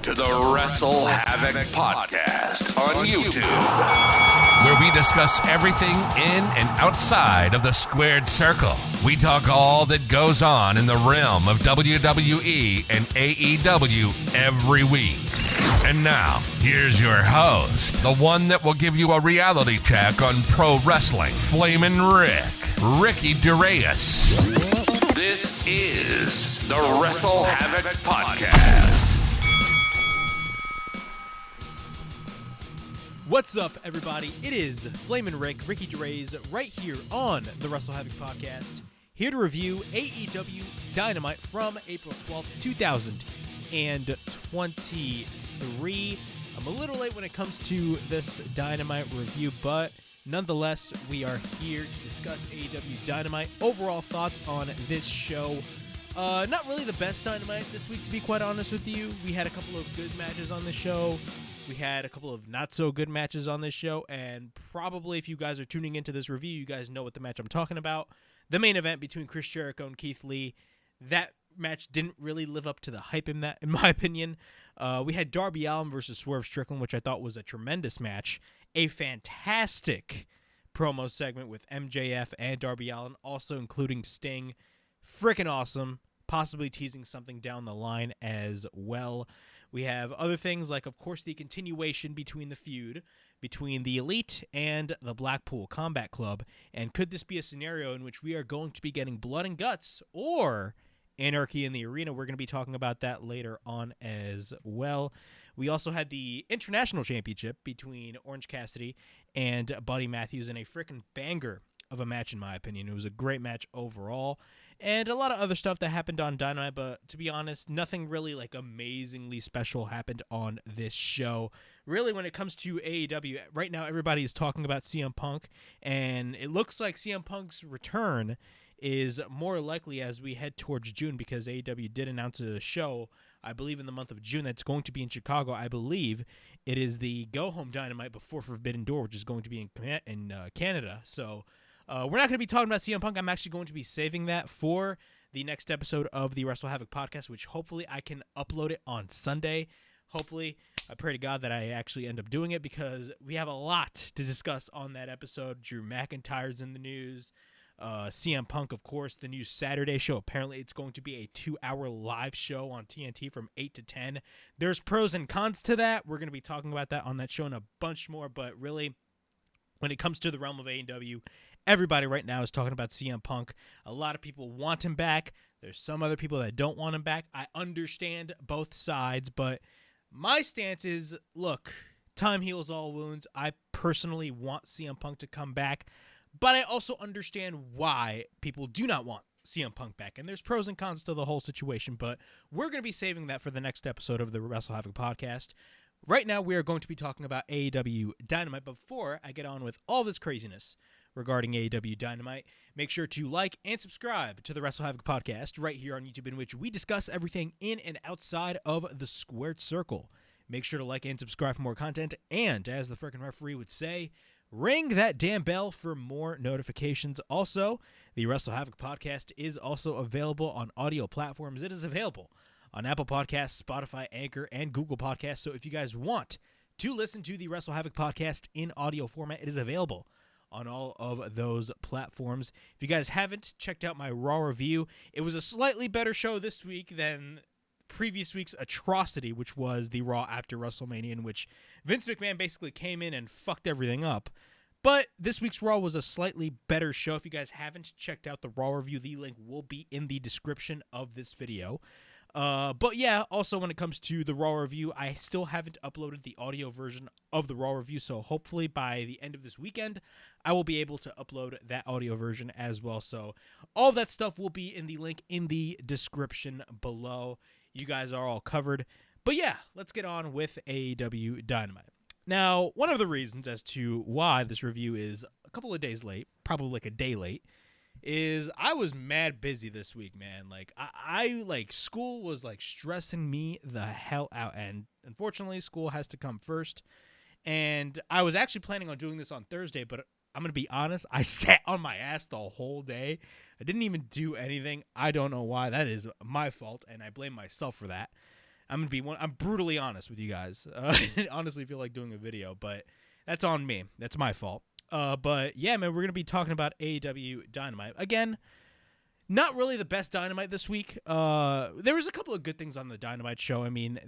to the WrestleHavoc Podcast on YouTube, where we discuss everything in and outside of the squared circle. We talk all that goes on in the realm of WWE and AEW every week. And now, here's your host, the one that will give you a reality check on pro wrestling, Flamin' Ricky DeReyes. This is the WrestleHavoc Podcast. What's up, everybody? It is Flamin' Ricky DeReyes, right here on the WrestleHavoc Podcast, here to review AEW Dynamite from April 12th, 2023. I'm a little late when it comes to this Dynamite review, but nonetheless, we are here to discuss AEW Dynamite. Overall thoughts on this show. Not really the best Dynamite this week, to be quite honest with you. We had a couple of good matches on the show. We had a couple of not-so-good matches on this show, and probably if you guys are tuning into this review, you guys know what the match I'm talking about. The main event between Chris Jericho and Keith Lee. That match didn't really live up to the hype in my opinion. We had Darby Allin versus Swerve Strickland, which I thought was a tremendous match. A fantastic promo segment with MJF and Darby Allin, also including Sting. Freaking awesome. Possibly teasing something down the line as well. We have other things like, of course, the continuation between the feud between the Elite and the Blackpool Combat Club. And could this be a scenario in which we are going to be getting blood and guts or anarchy in the arena? We're going to be talking about that later on as well. We also had the International Championship between Orange Cassidy and Buddy Matthews in a freaking banger of a match, in my opinion. It was a great match overall, and a lot of other stuff that happened on Dynamite, but to be honest, nothing really like amazingly special happened on this show. Really, when it comes to AEW, right now everybody is talking about CM Punk, and it looks like CM Punk's return is more likely as we head towards June, because AEW did announce a show, I believe in the month of June, that's going to be in Chicago. I believe it is the Go Home Dynamite before Forbidden Door, which is going to be in Canada, so we're not going to be talking about CM Punk. I'm actually going to be saving that for the next episode of the WrestleHavoc Podcast, which hopefully I can upload it on Sunday. Hopefully, I pray to God that I actually end up doing it, because we have a lot to discuss on that episode. Drew McIntyre's in the news. CM Punk, of course, the new Saturday show. Apparently, it's going to be a 2-hour live show on TNT from 8 to 10. There's pros and cons to that. We're going to be talking about that on that show and a bunch more, but really, when it comes to the realm of AEW, everybody right now is talking about CM Punk. A lot of people want him back. There's some other people that don't want him back. I understand both sides, but my stance is, look, time heals all wounds. I personally want CM Punk to come back, but I also understand why people do not want CM Punk back, and there's pros and cons to the whole situation, but we're going to be saving that for the next episode of the WrestleHavoc Podcast. Right now, we are going to be talking about AEW Dynamite. Before I get on with all this craziness regarding AEW Dynamite, make sure to like and subscribe to the WrestleHavoc Podcast right here on YouTube, in which we discuss everything in and outside of the squared circle. Make sure to like and subscribe for more content, and as the frickin' referee would say, ring that damn bell for more notifications. Also, the WrestleHavoc Podcast is also available on audio platforms. It is available on Apple Podcasts, Spotify, Anchor, and Google Podcasts. So if you guys want to listen to the WrestleHavoc Podcast in audio format, it is available on all of those platforms. If you guys haven't checked out my Raw review, it was a slightly better show this week than previous week's atrocity, which was the Raw after WrestleMania, in which Vince McMahon basically came in and fucked everything up. But this week's Raw was a slightly better show. If you guys haven't checked out the Raw review, the link will be in the description of this video. But yeah, also when it comes to the Raw review, I still haven't uploaded the audio version of the Raw review, so hopefully by the end of this weekend, I will be able to upload that audio version as well. So all that stuff will be in the link in the description below. You guys are all covered. But yeah, let's get on with AEW Dynamite. Now, one of the reasons as to why this review is a couple of days late, probably like a day late, is I was mad busy this week, man. Like, I like, school was, like, stressing me the hell out, and unfortunately, school has to come first, and I was actually planning on doing this on Thursday, but I'm going to be honest, I sat on my ass the whole day. I didn't even do anything. I don't know why. That is my fault, and I blame myself for that. I'm brutally honest with you guys. I honestly feel like doing a video, but that's on me. That's my fault. But yeah, man, we're going to be talking about AEW Dynamite. Again, not really the best Dynamite this week. There was a couple of good things on the Dynamite show. I mean,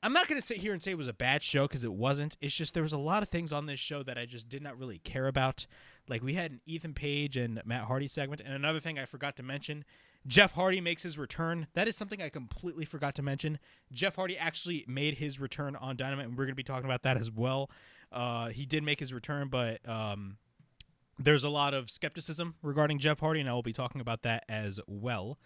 I'm not going to sit here and say it was a bad show because it wasn't. It's just there was a lot of things on this show that I just did not really care about. Like we had an Ethan Page and Matt Hardy segment. And another thing I forgot to mention, Jeff Hardy makes his return. That is something I completely forgot to mention. Jeff Hardy actually made his return on Dynamite, and we're going to be talking about that as well. He did make his return, but there's a lot of skepticism regarding Jeff Hardy, and I will be talking about that as well.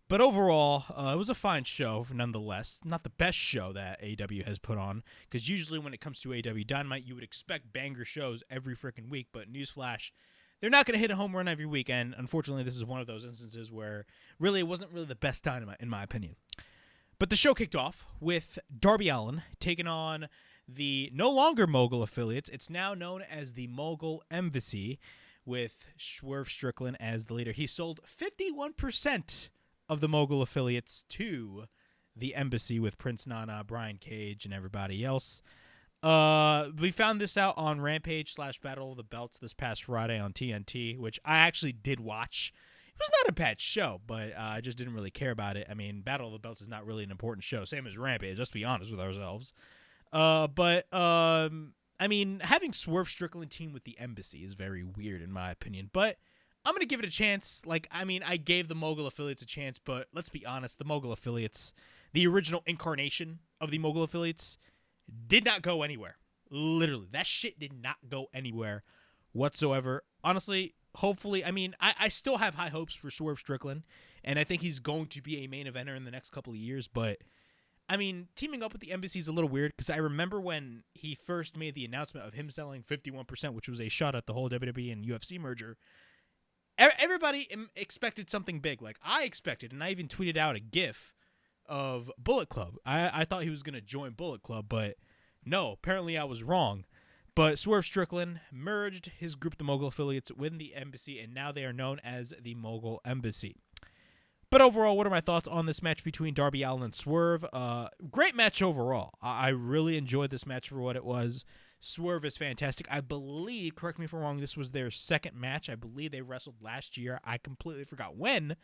But overall, it was a fine show, nonetheless. Not the best show that AEW has put on, because usually when it comes to AEW Dynamite, you would expect banger shows every freaking week. But newsflash, they're not going to hit a home run every week, and unfortunately, this is one of those instances where really it wasn't really the best Dynamite, in my opinion. But the show kicked off with Darby Allin taking on the no longer Mogul affiliates. It's now known as the Mogul Embassy, with Swerve Strickland as the leader. He sold 51% of the Mogul affiliates to the Embassy with Prince Nana, Brian Cage, and everybody else. We found this out on Rampage / Battle of the Belts this past Friday on TNT, which I actually did watch. It was not a bad show, but I just didn't really care about it. I mean, Battle of the Belts is not really an important show, same as Rampage, let's be honest with ourselves. I mean, having Swerve Strickland team with the Embassy is very weird in my opinion, but I'm going to give it a chance. I gave the Mogul affiliates a chance, but let's be honest, the Mogul affiliates, the original incarnation of the Mogul affiliates, did not go anywhere. Literally, that shit did not go anywhere whatsoever. Honestly, hopefully, I mean, I still have high hopes for Swerve Strickland, and I think he's going to be a main eventer in the next couple of years, but I mean, teaming up with the Embassy is a little weird, because I remember when he first made the announcement of him selling 51%, which was a shot at the whole WWE and UFC merger. Everybody expected something big. Like, I expected, and I even tweeted out a GIF of Bullet Club. I thought he was going to join Bullet Club, but no, apparently I was wrong. But Swerve Strickland merged his group, the Mogul affiliates, with the Embassy, and now they are known as the Mogul Embassy. But overall, what are my thoughts on this match between Darby Allin and Swerve? Great match overall. I really enjoyed this match for what it was. Swerve is fantastic. I believe, correct me if I'm wrong, this was their second match. I believe they wrestled last year. I completely forgot when,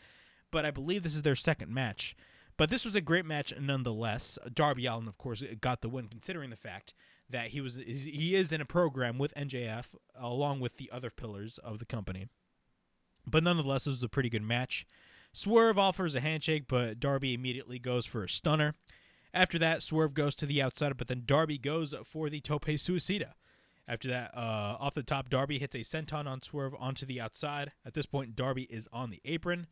but I believe this is their second match. But this was a great match nonetheless. Darby Allin, of course, got the win, considering the fact that he is in a program with MJF, along with the other pillars of the company. But nonetheless, this was a pretty good match. Swerve offers a handshake, but Darby immediately goes for a stunner. After that, Swerve goes to the outside, but then Darby goes for the Tope Suicida. After that, off the top, Darby hits a senton on Swerve onto the outside. At this point, Darby is on the apron,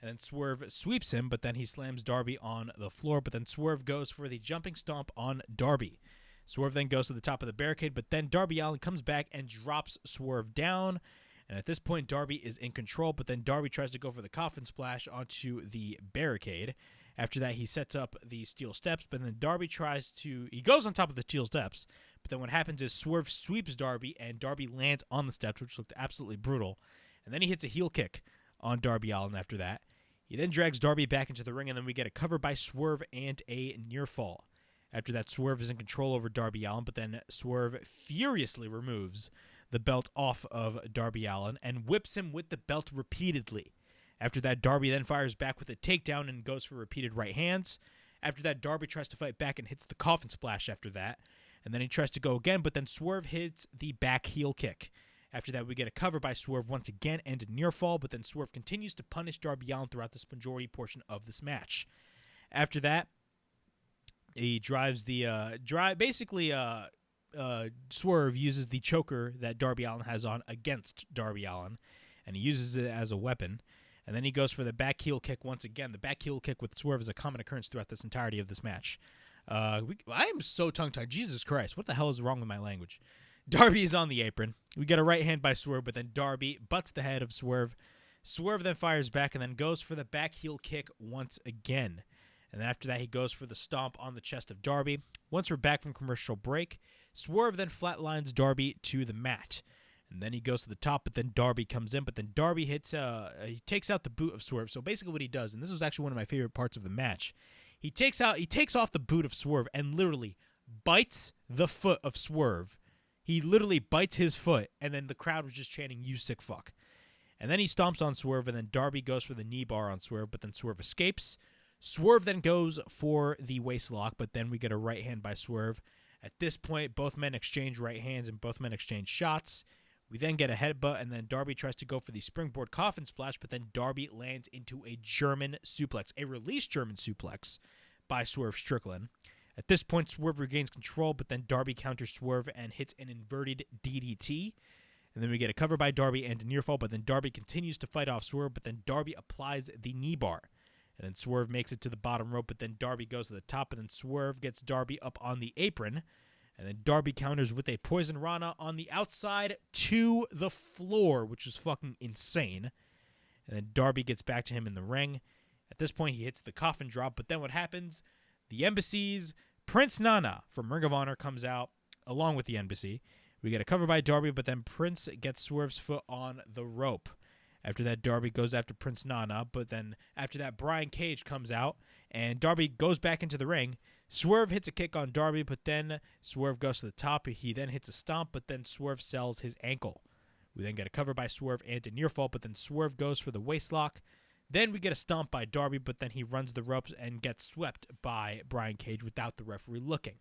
and then Swerve sweeps him, but then he slams Darby on the floor, but then Swerve goes for the jumping stomp on Darby. Swerve then goes to the top of the barricade, but then Darby Allin comes back and drops Swerve down. And at this point, Darby is in control, but then Darby tries to go for the coffin splash onto the barricade. After that, he sets up the steel steps, but then Darby he goes on top of the steel steps, but then what happens is Swerve sweeps Darby, and Darby lands on the steps, which looked absolutely brutal. And then he hits a heel kick on Darby Allin after that. He then drags Darby back into the ring, and then we get a cover by Swerve and a near fall. After that, Swerve is in control over Darby Allin, but then Swerve furiously removes the belt off of Darby Allin and whips him with the belt repeatedly. After that, Darby then fires back with a takedown and goes for repeated right hands. After that, Darby tries to fight back and hits the coffin splash after that. And then he tries to go again, but then Swerve hits the back heel kick. After that, we get a cover by Swerve once again and a near fall, but then Swerve continues to punish Darby Allin throughout this majority portion of this match. After that, he drives Swerve uses the choker that Darby Allin has on against Darby Allin, and he uses it as a weapon. And then he goes for the back heel kick once again. The back heel kick with Swerve is a common occurrence throughout this entirety of this match. I am so tongue-tied. Jesus Christ, what the hell is wrong with my language? Darby is on the apron. We get a right hand by Swerve, but then Darby butts the head of Swerve. Swerve then fires back and then goes for the back heel kick once again. And then after that, he goes for the stomp on the chest of Darby. Once we're back from commercial break, Swerve then flatlines Darby to the mat. And then he goes to the top, but then Darby comes in. But then Darby he takes out the boot of Swerve. So basically what he does, and this was actually one of my favorite parts of the match, He takes off the boot of Swerve and literally bites the foot of Swerve. He literally bites his foot, and then the crowd was just chanting, "You sick fuck." And then he stomps on Swerve, and then Darby goes for the knee bar on Swerve, but then Swerve escapes. Swerve then goes for the waist lock, but then we get a right hand by Swerve. At this point, both men exchange right hands and both men exchange shots. We then get a headbutt, and then Darby tries to go for the springboard coffin splash, but then Darby lands into a German suplex, a released German suplex by Swerve Strickland. At this point, Swerve regains control, but then Darby counters Swerve and hits an inverted DDT. And then we get a cover by Darby and a near fall, but then Darby continues to fight off Swerve, but then Darby applies the knee bar. And then Swerve makes it to the bottom rope, but then Darby goes to the top, and then Swerve gets Darby up on the apron. And then Darby counters with a Poison Rana on the outside to the floor, which was fucking insane. And then Darby gets back to him in the ring. At this point, he hits the coffin drop, but then what happens? The Embassy's Prince Nana from Ring of Honor comes out along with the Embassy. We get a cover by Darby, but then Prince gets Swerve's foot on the rope. After that, Darby goes after Prince Nana, but then after that, Brian Cage comes out, and Darby goes back into the ring. Swerve hits a kick on Darby, but then Swerve goes to the top. He then hits a stomp, but then Swerve sells his ankle. We then get a cover by Swerve and a near fall, but then Swerve goes for the waist lock. Then we get a stomp by Darby, but then he runs the ropes and gets swept by Brian Cage without the referee looking.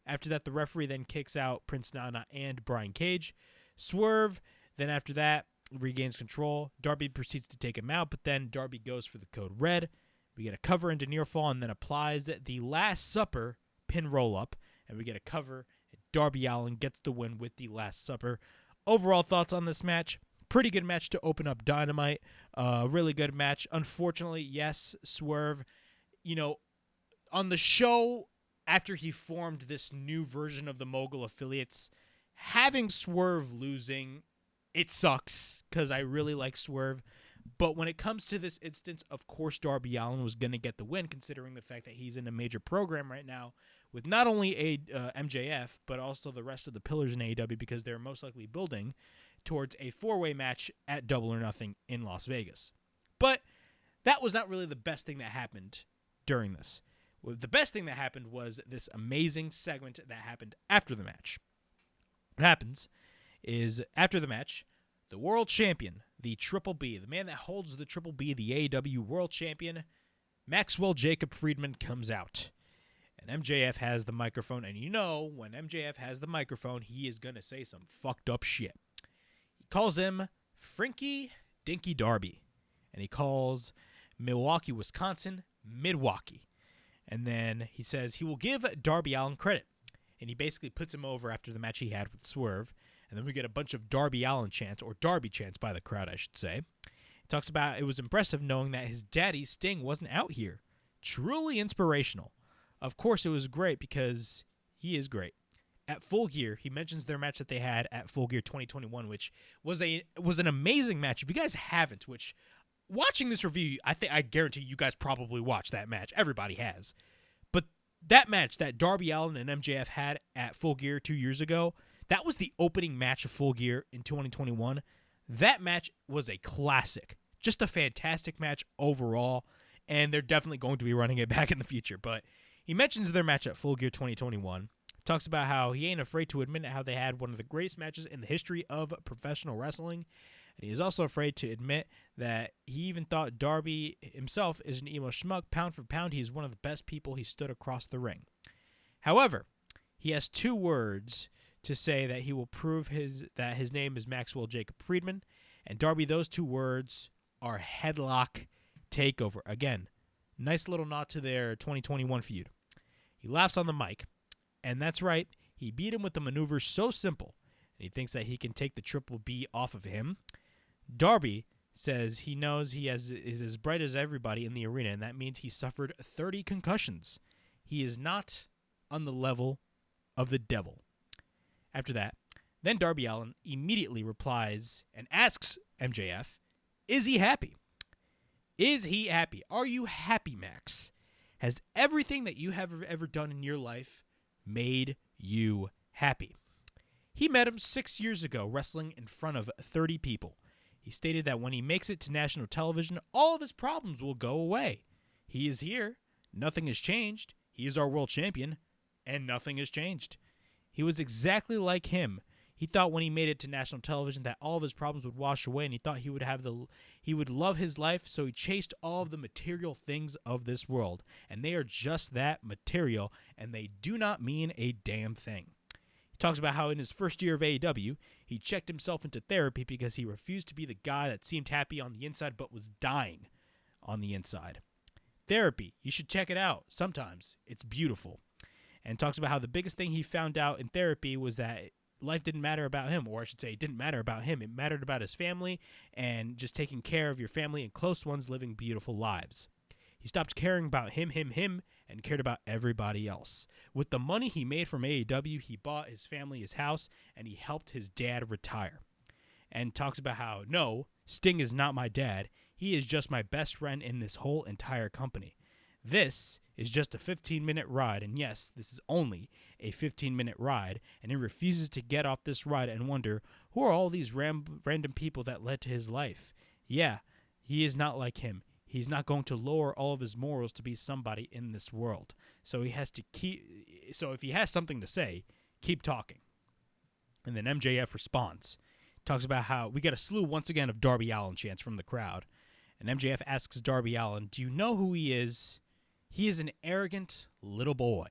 After that, the referee then kicks out Prince Nana and Brian Cage. Swerve, then after that, regains control. Darby proceeds to take him out, but then Darby goes for the code red. We get a cover into near fall and then applies the Last Supper pin roll-up. And we get a cover. Darby Allin gets the win with the Last Supper. Overall thoughts on this match? Pretty good match to open up Dynamite. Really good match. Unfortunately, yes, Swerve, on the show, after he formed this new version of the Mogul Affiliates, having Swerve losing, it sucks because I really like Swerve. But when it comes to this instance, of course, Darby Allin was going to get the win, considering the fact that he's in a major program right now with not only MJF, but also the rest of the pillars in AEW, because they're most likely building towards a four-way match at Double or Nothing in Las Vegas. But that was not really the best thing that happened during this. The best thing that happened was this amazing segment that happened after the match. What happens is, after the match, the world champion, the Triple B, the man that holds the Triple B, the AEW world champion, Maxwell Jacob Friedman, comes out. And MJF has the microphone, and when MJF has the microphone, he is going to say some fucked up shit. He calls him Frankie Dinky Darby, and he calls Milwaukee, Wisconsin, Midwaukee. And then he says he will give Darby Allin credit, and he basically puts him over after the match he had with Swerve. And then we get a bunch of Darby Allin chants, or Darby chants by the crowd, I should say. He talks about it was impressive knowing that his daddy, Sting, wasn't out here. Truly inspirational. Of course, it was great because he is great. At Full Gear, he mentions their match that they had at Full Gear 2021, which was an amazing match. If you guys haven't, which watching this review, I guarantee you guys probably watched that match. Everybody has. But that match that Darby Allin and MJF had at Full Gear 2 years ago, that was the opening match of Full Gear in 2021. That match was a classic. Just a fantastic match overall, and they're definitely going to be running it back in the future. But he mentions their match at Full Gear 2021, talks about how he ain't afraid to admit how they had one of the greatest matches in the history of professional wrestling, and he is also afraid to admit that he even thought Darby himself is an emo schmuck. Pound for pound, he is one of the best people he stood across the ring. However, he has 2 words to say that he will prove that his name is Maxwell Jacob Friedman, and Darby, those 2 words are headlock takeover. Again, nice little nod to their 2021 feud. He laughs on the mic, and that's right, he beat him with the maneuver so simple, and he thinks that he can take the Triple B off of him. Darby says he knows he is as bright as everybody in the arena, and that means he suffered 30 concussions. He is not on the level of the devil. After that, then Darby Allin immediately replies and asks MJF, is he happy? Is he happy? Are you happy, Max? Has everything that you have ever done in your life made you happy? He met him 6 years ago, wrestling in front of 30 people. He stated that when he makes it to national television, all of his problems will go away. He is here Nothing has changed. He is our world champion, and nothing has changed. He was exactly like him. He thought when he made it to national television that all of his problems would wash away, and he thought he would love his life, so he chased all of the material things of this world. And they are just that, material, and they do not mean a damn thing. He talks about how in his first year of AEW, he checked himself into therapy because he refused to be the guy that seemed happy on the inside but was dying on the inside. Therapy, you should check it out. Sometimes it's beautiful. And talks about how the biggest thing he found out in therapy was that life didn't matter about him, or I should say it didn't matter about him. It mattered about his family and just taking care of your family and close ones living beautiful lives. He stopped caring about him, and cared about everybody else. With the money he made from AEW, he bought his family his house, and he helped his dad retire. And talks about how, no, Sting is not my dad. He is just my best friend in this whole entire company. This is just a 15-minute ride, and yes, this is only a 15-minute ride, and he refuses to get off this ride and wonder, who are all these random people that led to his life? Yeah, he is not like him. He's not going to lower all of his morals to be somebody in this world. So if he has something to say, keep talking. And then MJF responds. Talks about how we got a slew once again of Darby Allin chants from the crowd. And MJF asks Darby Allin, do you know who he is? He is an arrogant little boy.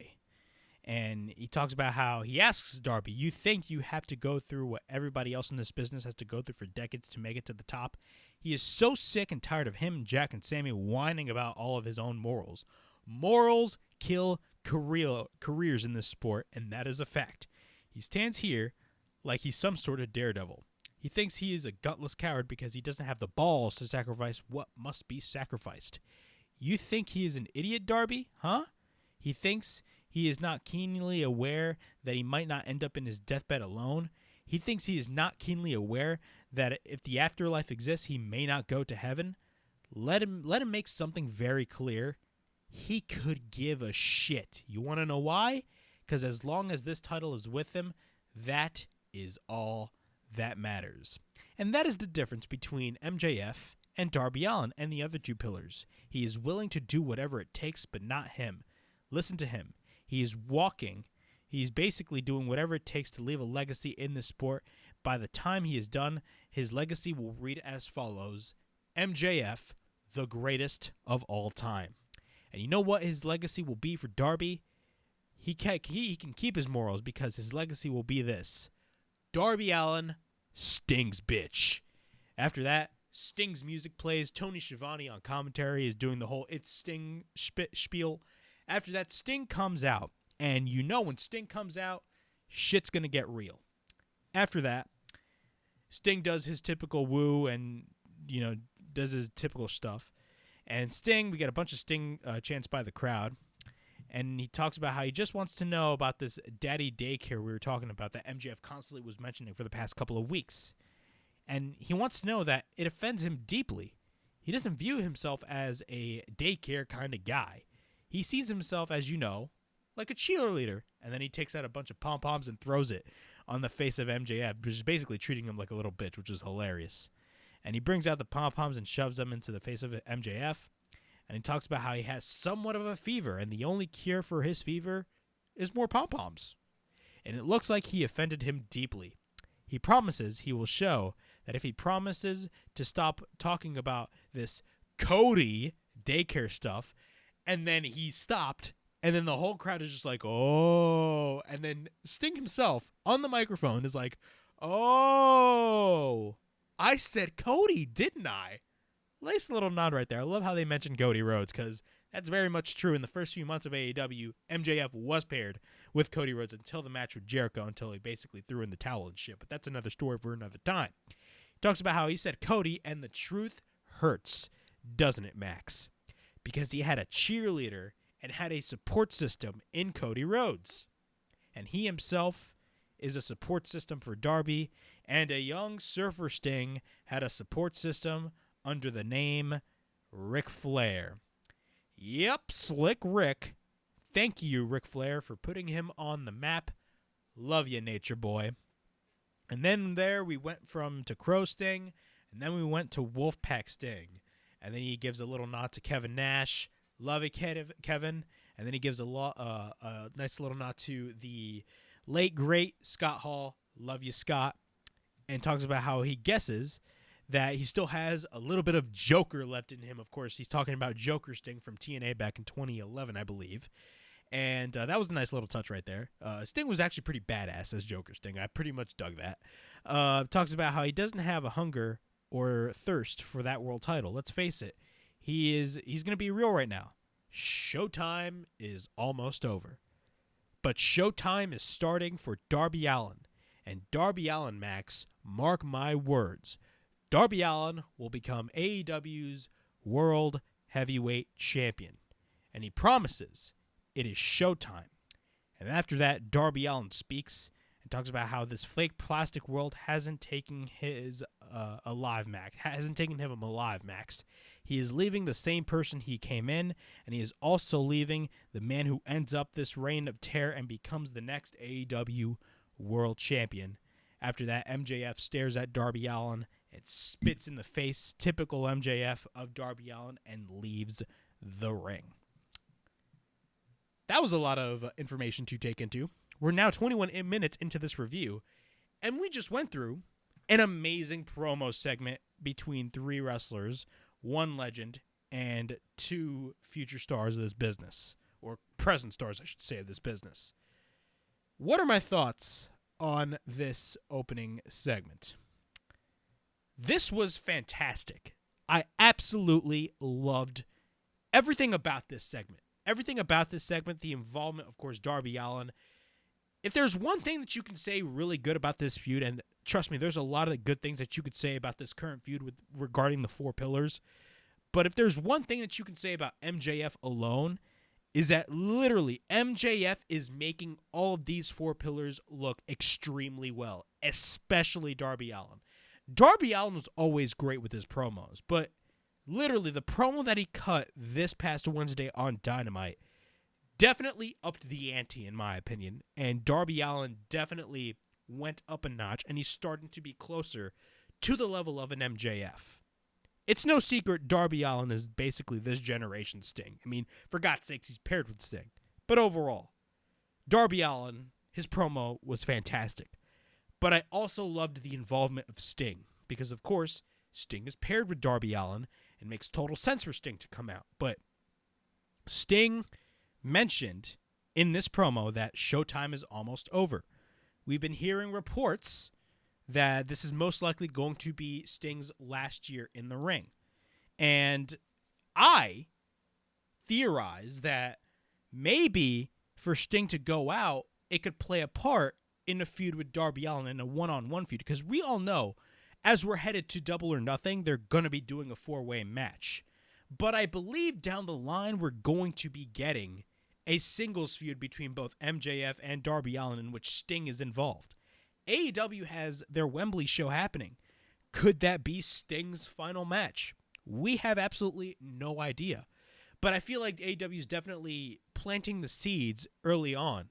And he talks about how he asks Darby, you think you have to go through what everybody else in this business has to go through for decades to make it to the top? He is so sick and tired of him, Jack, and Sammy whining about all of his own morals. Morals kill careers in this sport, and that is a fact. He stands here like he's some sort of daredevil. He thinks he is a gutless coward because he doesn't have the balls to sacrifice what must be sacrificed. You think he is an idiot, Darby? Huh? He thinks he is not keenly aware that he might not end up in his deathbed alone. He thinks he is not keenly aware that if the afterlife exists, he may not go to heaven. Let him make something very clear. He could give a shit. You want to know why? Because as long as this title is with him, that is all that matters. And that is the difference between MJF and Darby Allin and the other two pillars. He is willing to do whatever it takes, but not him. Listen to him. He is walking. He's basically doing whatever it takes to leave a legacy in this sport. By the time he is done, his legacy will read as follows: MJF, the greatest of all time. And you know what his legacy will be for Darby? He can keep his morals because his legacy will be this: Darby Allin, Sting's bitch. After that, Sting's music plays. Tony Schiavone on commentary is doing the whole "It's Sting" spiel. After that, Sting comes out. And you know when Sting comes out, shit's going to get real. After that, Sting does his typical woo and, does his typical stuff. And Sting, we get a bunch of Sting chants by the crowd. And he talks about how he just wants to know about this daddy daycare we were talking about that MJF constantly was mentioning for the past couple of weeks. And he wants to know that it offends him deeply. He doesn't view himself as a daycare kind of guy. He sees himself, as you know, like a cheerleader, and then he takes out a bunch of pom-poms and throws it on the face of MJF, which is basically treating him like a little bitch, which is hilarious. And he brings out the pom-poms and shoves them into the face of MJF, and he talks about how he has somewhat of a fever, and the only cure for his fever is more pom-poms. And it looks like he offended him deeply. He promises he will show that if he promises to stop talking about this Cody daycare stuff, and then he stopped. And then the whole crowd is just like, oh. And then Sting himself on the microphone is like, oh, I said Cody, didn't I? Nice little nod right there. I love how they mentioned Cody Rhodes because that's very much true. In the first few months of AEW, MJF was paired with Cody Rhodes until the match with Jericho, until he basically threw in the towel and shit. But that's another story for another time. He talks about how he said Cody, and the truth hurts, doesn't it, Max? Because he had a cheerleader and had a support system in Cody Rhodes. And he himself is a support system for Darby, and a young surfer Sting had a support system under the name Ric Flair. Yep, Slick Rick. Thank you, Ric Flair, for putting him on the map. Love you, Nature Boy. And then there we went to Crow Sting, and then we went to Wolfpack Sting. And then he gives a little nod to Kevin Nash. Love it, Kevin. And then he gives a nice little nod to the late, great Scott Hall. Love you, Scott. And talks about how he guesses that he still has a little bit of Joker left in him. Of course, he's talking about Joker Sting from TNA back in 2011, I believe. And that was a nice little touch right there. Sting was actually pretty badass as Joker Sting. I pretty much dug that. Talks about how he doesn't have a hunger or thirst for that world title. Let's face it. He's going to be real right now. Showtime is almost over. But showtime is starting for Darby Allin. And Darby Allin, Max, mark my words, Darby Allin will become AEW's World Heavyweight Champion. And he promises it is showtime. And after that, Darby Allin speaks and talks about how this fake plastic world hasn't taken him alive, Max. He is leaving the same person he came in, and he is also leaving the man who ends up this reign of terror and becomes the next AEW World Champion. After that, MJF stares at Darby Allin and spits in the face, typical MJF of Darby Allin, and leaves the ring. That was a lot of information to take into. We're now 21 minutes into this review, and we just went through an amazing promo segment between 3 wrestlers, 1 legend, and 2 future stars of this business, or present stars, I should say, of this business. What are my thoughts on this opening segment? This was fantastic. I absolutely loved everything about this segment. Everything about this segment, the involvement, of course, Darby Allin. If there's one thing that you can say really good about this feud, and trust me, there's a lot of good things that you could say about this current feud regarding the 4 pillars, but if there's one thing that you can say about MJF alone, is that literally MJF is making all of these 4 pillars look extremely well, especially Darby Allin. Darby Allin was always great with his promos, but literally the promo that he cut this past Wednesday on Dynamite definitely upped the ante, in my opinion, and Darby Allin definitely went up a notch, and he's starting to be closer to the level of an MJF. It's no secret Darby Allin is basically this generation's Sting. I mean, for God's sakes, he's paired with Sting. But overall, Darby Allin, his promo was fantastic. But I also loved the involvement of Sting, because of course, Sting is paired with Darby Allin, and makes total sense for Sting to come out. But Sting mentioned in this promo that showtime is almost over. We've been hearing reports that this is most likely going to be Sting's last year in the ring. And I theorize that maybe for Sting to go out, it could play a part in a feud with Darby Allin, in a one-on-one feud. Because we all know, as we're headed to Double or Nothing, they're going to be doing a 4-way match. But I believe down the line, we're going to be getting a singles feud between both MJF and Darby Allin in which Sting is involved. AEW has their Wembley show happening. Could that be Sting's final match? We have absolutely no idea. But I feel like AEW is definitely planting the seeds early on.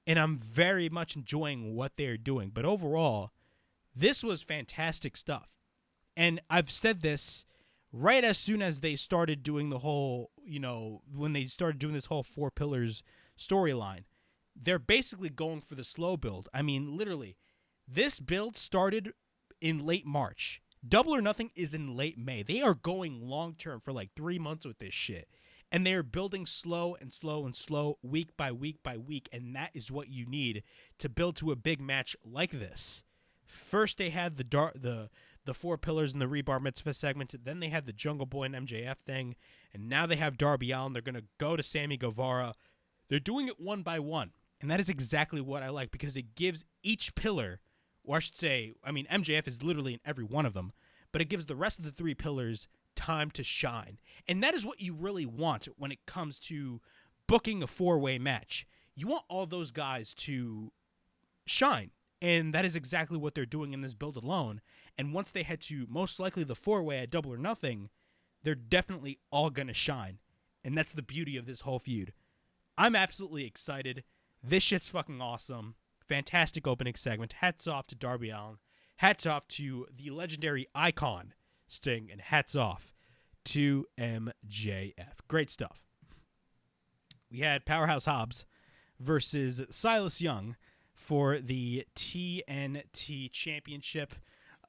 And I'm very much enjoying what they're doing. But overall, this was fantastic stuff. And I've said this right as soon as they started doing the whole, when they started doing this whole 4 pillars storyline. They're basically going for the slow build. I mean, literally, this build started in late March. Double or Nothing is in late May. They are going long term for like 3 months with this shit. And they are building slow and slow and slow, week by week by week. And that is what you need to build to a big match like this. First, they had the 4 pillars in the Rebar Mitzvah segment. Then they had the Jungle Boy and MJF thing. And now they have Darby Allin. They're going to go to Sammy Guevara. They're doing it one by one. And that is exactly what I like, because it gives each pillar, or I should say, MJF is literally in every one of them, but it gives the rest of the 3 pillars time to shine. And that is what you really want when it comes to booking a 4-way match. You want all those guys to shine. And that is exactly what they're doing in this build alone. And once they head to most likely the 4-way at Double or Nothing, they're definitely all going to shine. And that's the beauty of this whole feud. I'm absolutely excited. This shit's fucking awesome. Fantastic opening segment. Hats off to Darby Allin. Hats off to the legendary icon Sting. And hats off to MJF. Great stuff. we had Powerhouse Hobbs versus Silas Young for the TNT Championship.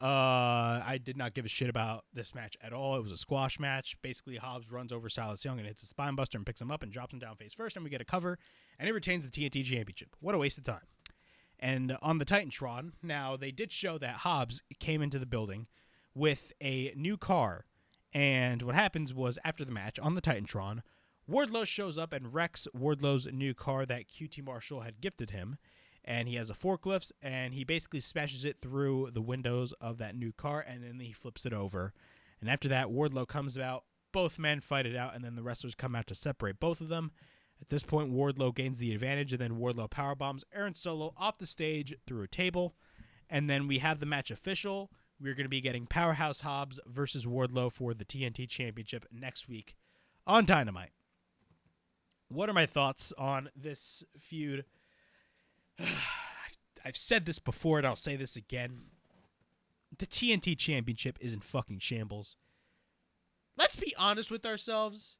I did not give a shit about this match at all. It was a squash match. Basically, Hobbs runs over Silas Young and hits a spine buster and picks him up and drops him down face first, and we get a cover, and he retains the TNT Championship. What a waste of time. And on the Titantron, now they did show that Hobbs came into the building with a new car, and what happens was after the match on the Titantron, Wardlow shows up and wrecks Wardlow's new car that QT Marshall had gifted him. And he has a forklift, and he basically smashes it through the windows of that new car, and then he flips it over. And after that, Wardlow comes out. Both men fight it out, and then the wrestlers come out to separate both of them. At this point, Wardlow gains the advantage, and then Wardlow powerbombs Aaron Solo off the stage through a table. And then we have the match official. We're going to be getting Powerhouse Hobbs versus Wardlow for the TNT Championship next week on Dynamite. What are my thoughts on this feud? I've said this before, and I'll say this again. The TNT Championship is in fucking shambles. Let's be honest with ourselves.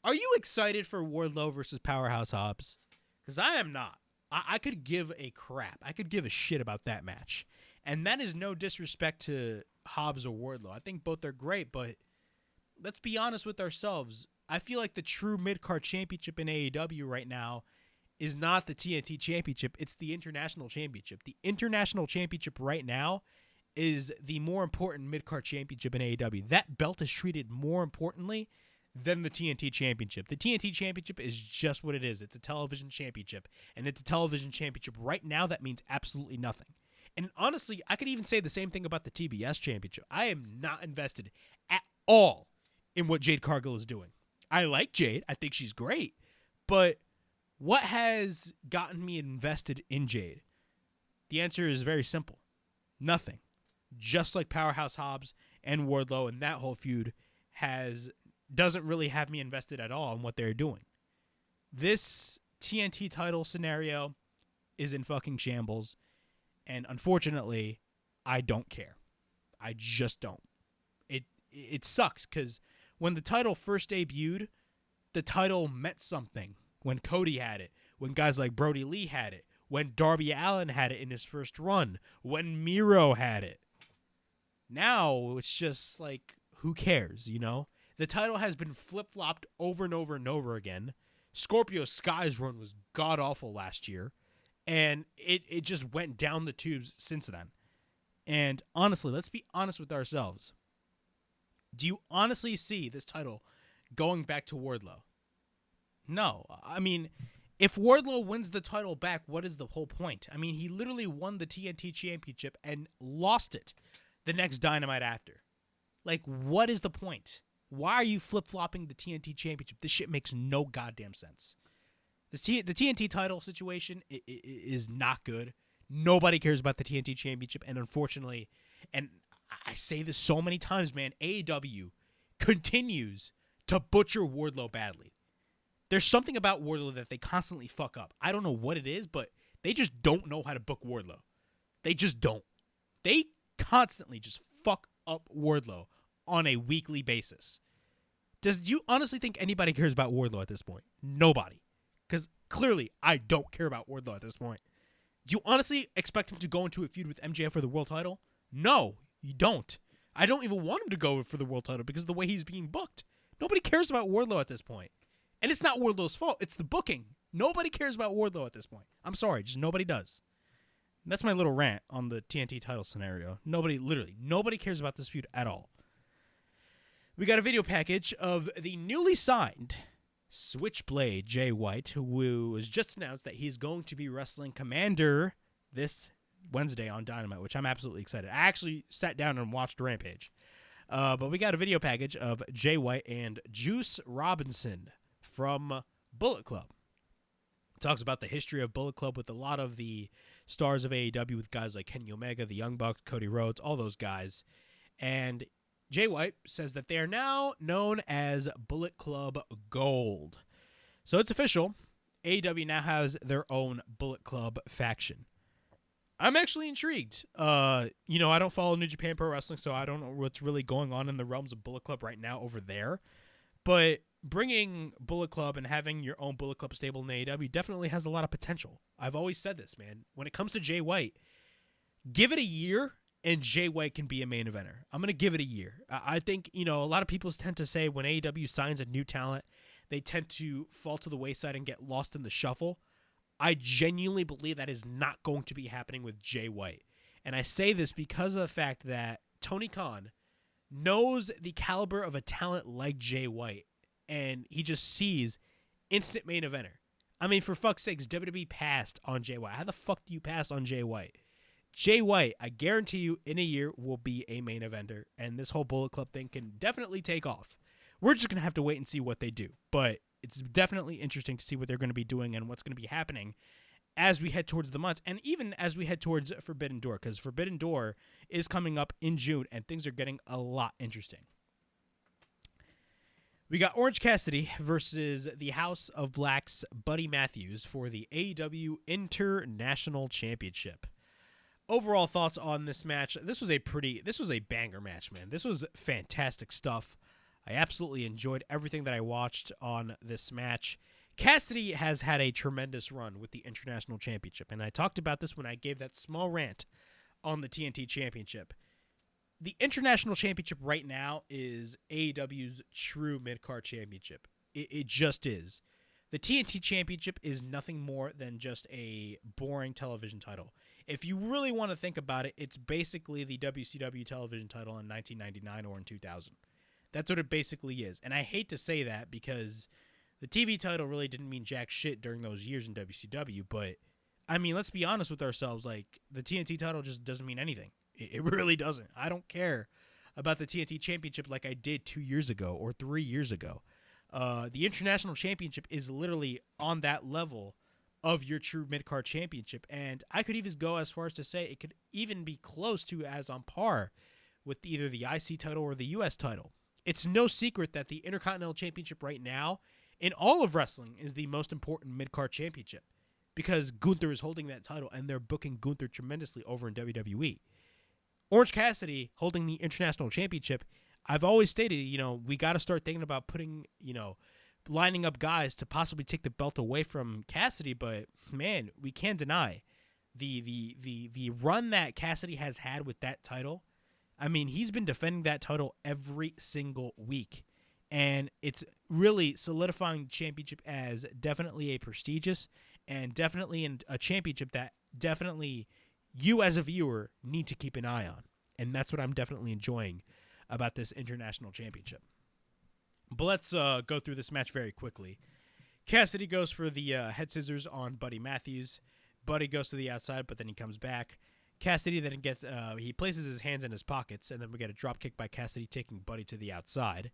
Are you excited for Wardlow versus Powerhouse Hobbs? Because I am not. I could give a crap. I could give a shit about that match. And that is no disrespect to Hobbs or Wardlow. I think both are great, but let's be honest with ourselves. I feel like the true mid-card championship in AEW right now is not the TNT Championship, it's the International Championship. The International Championship right now is the more important mid-card championship in AEW. That belt is treated more importantly than the TNT Championship. The TNT Championship is just what it is. It's a television championship, and it's a television championship right now that means absolutely nothing. And honestly, I could even say the same thing about the TBS Championship. I am not invested at all in what Jade Cargill is doing. I like Jade. I think she's great, but what has gotten me invested in Jade? The answer is very simple. Nothing. Just like Powerhouse Hobbs and Wardlow and that whole feud doesn't really have me invested at all in what they're doing. This TNT title scenario is in fucking shambles, and unfortunately, I don't care. I just don't. It sucks because when the title first debuted, the title meant something. When Cody had it, when guys like Brody Lee had it, when Darby Allin had it in his first run, when Miro had it. Now, it's just like, who cares, you know? The title has been flip-flopped over and over and over again. Scorpio Sky's run was god-awful last year, and it just went down the tubes since then. And honestly, let's be honest with ourselves. Do you honestly see this title going back to Wardlow? No. I mean, if Wardlow wins the title back, what is the whole point? I mean, he literally won the TNT Championship and lost it the next Dynamite after. Like, what is the point? Why are you flip-flopping the TNT Championship? This shit makes no goddamn sense. The TNT title situation is not good. Nobody cares about the TNT Championship, and unfortunately, and I say this so many times, man, AEW continues to butcher Wardlow badly. There's something about Wardlow that they constantly fuck up. I don't know what it is, but they just don't know how to book Wardlow. They just don't. They constantly just fuck up Wardlow on a weekly basis. Do you honestly think anybody cares about Wardlow at this point? Nobody. Because clearly, I don't care about Wardlow at this point. Do you honestly expect him to go into a feud with MJF for the world title? No, you don't. I don't even want him to go for the world title because of the way he's being booked. Nobody cares about Wardlow at this point. And it's not Wardlow's fault. It's the booking. Nobody cares about Wardlow at this point. I'm sorry. Just nobody does. And that's my little rant on the TNT title scenario. Nobody cares about this feud at all. We got a video package of the newly signed Switchblade Jay White, who was just announced that he's going to be wrestling Commander this Wednesday on Dynamite, which I'm absolutely excited. I actually sat down and watched Rampage. But we got a video package of Jay White and Juice Robinson from Bullet Club. It talks about the history of Bullet Club with a lot of the stars of AEW, with guys like Kenny Omega, the Young Bucks, Cody Rhodes, all those guys. And Jay White says that they are now known as Bullet Club Gold. So it's official. AEW now has their own Bullet Club faction. I'm actually intrigued. I don't follow New Japan Pro Wrestling, so I don't know what's really going on in the realms of Bullet Club right now over there. But bringing Bullet Club and having your own Bullet Club stable in AEW definitely has a lot of potential. I've always said this, man. When it comes to Jay White, give it a year and Jay White can be a main eventer. I'm going to give it a year. I think, a lot of people tend to say when AEW signs a new talent, they tend to fall to the wayside and get lost in the shuffle. I genuinely believe that is not going to be happening with Jay White. And I say this because of the fact that Tony Khan knows the caliber of a talent like Jay White, and he just sees instant main eventer. I mean, for fuck's sakes, WWE passed on Jay White. How the fuck do you pass on Jay White? Jay White, I guarantee you, in a year will be a main eventer, and this whole Bullet Club thing can definitely take off. We're just going to have to wait and see what they do, but it's definitely interesting to see what they're going to be doing and what's going to be happening as we head towards the months, and even as we head towards Forbidden Door, because Forbidden Door is coming up in June, and things are getting a lot interesting. We got Orange Cassidy versus the House of Black's Buddy Matthews for the AEW International Championship. Overall thoughts on this match. This was a banger match, man. This was fantastic stuff. I absolutely enjoyed everything that I watched on this match. Cassidy has had a tremendous run with the International Championship, and I talked about this when I gave that small rant on the TNT Championship. The International Championship right now is AEW's true mid-card championship. It just is. The TNT Championship is nothing more than just a boring television title. If you really want to think about it, it's basically the WCW television title in 1999 or in 2000. That's what it basically is. And I hate to say that because the TV title really didn't mean jack shit during those years in WCW, but, I mean, let's be honest with ourselves. Like, the TNT title just doesn't mean anything. It really doesn't. I don't care about the TNT Championship like I did 2 years ago or 3 years ago. The International Championship is literally on that level of your true mid-card championship, and I could even go as far as to say it could even be close to as on par with either the IC title or the US title. It's no secret that the Intercontinental Championship right now in all of wrestling is the most important mid-card championship because Gunther is holding that title and they're booking Gunther tremendously over in WWE. Orange Cassidy holding the International Championship, I've always stated, we got to start thinking about putting, lining up guys to possibly take the belt away from Cassidy, but man, we can't deny the run that Cassidy has had with that title. I mean, he's been defending that title every single week. And it's really solidifying the championship as definitely a prestigious and definitely a championship that definitely you as a viewer need to keep an eye on. And that's what I'm definitely enjoying about this International Championship. But let's go through this match very quickly. Cassidy goes for the head scissors on Buddy Matthews. Buddy goes to the outside, but then he comes back. Cassidy then gets he places his hands in his pockets, and then we get a drop kick by Cassidy taking Buddy to the outside.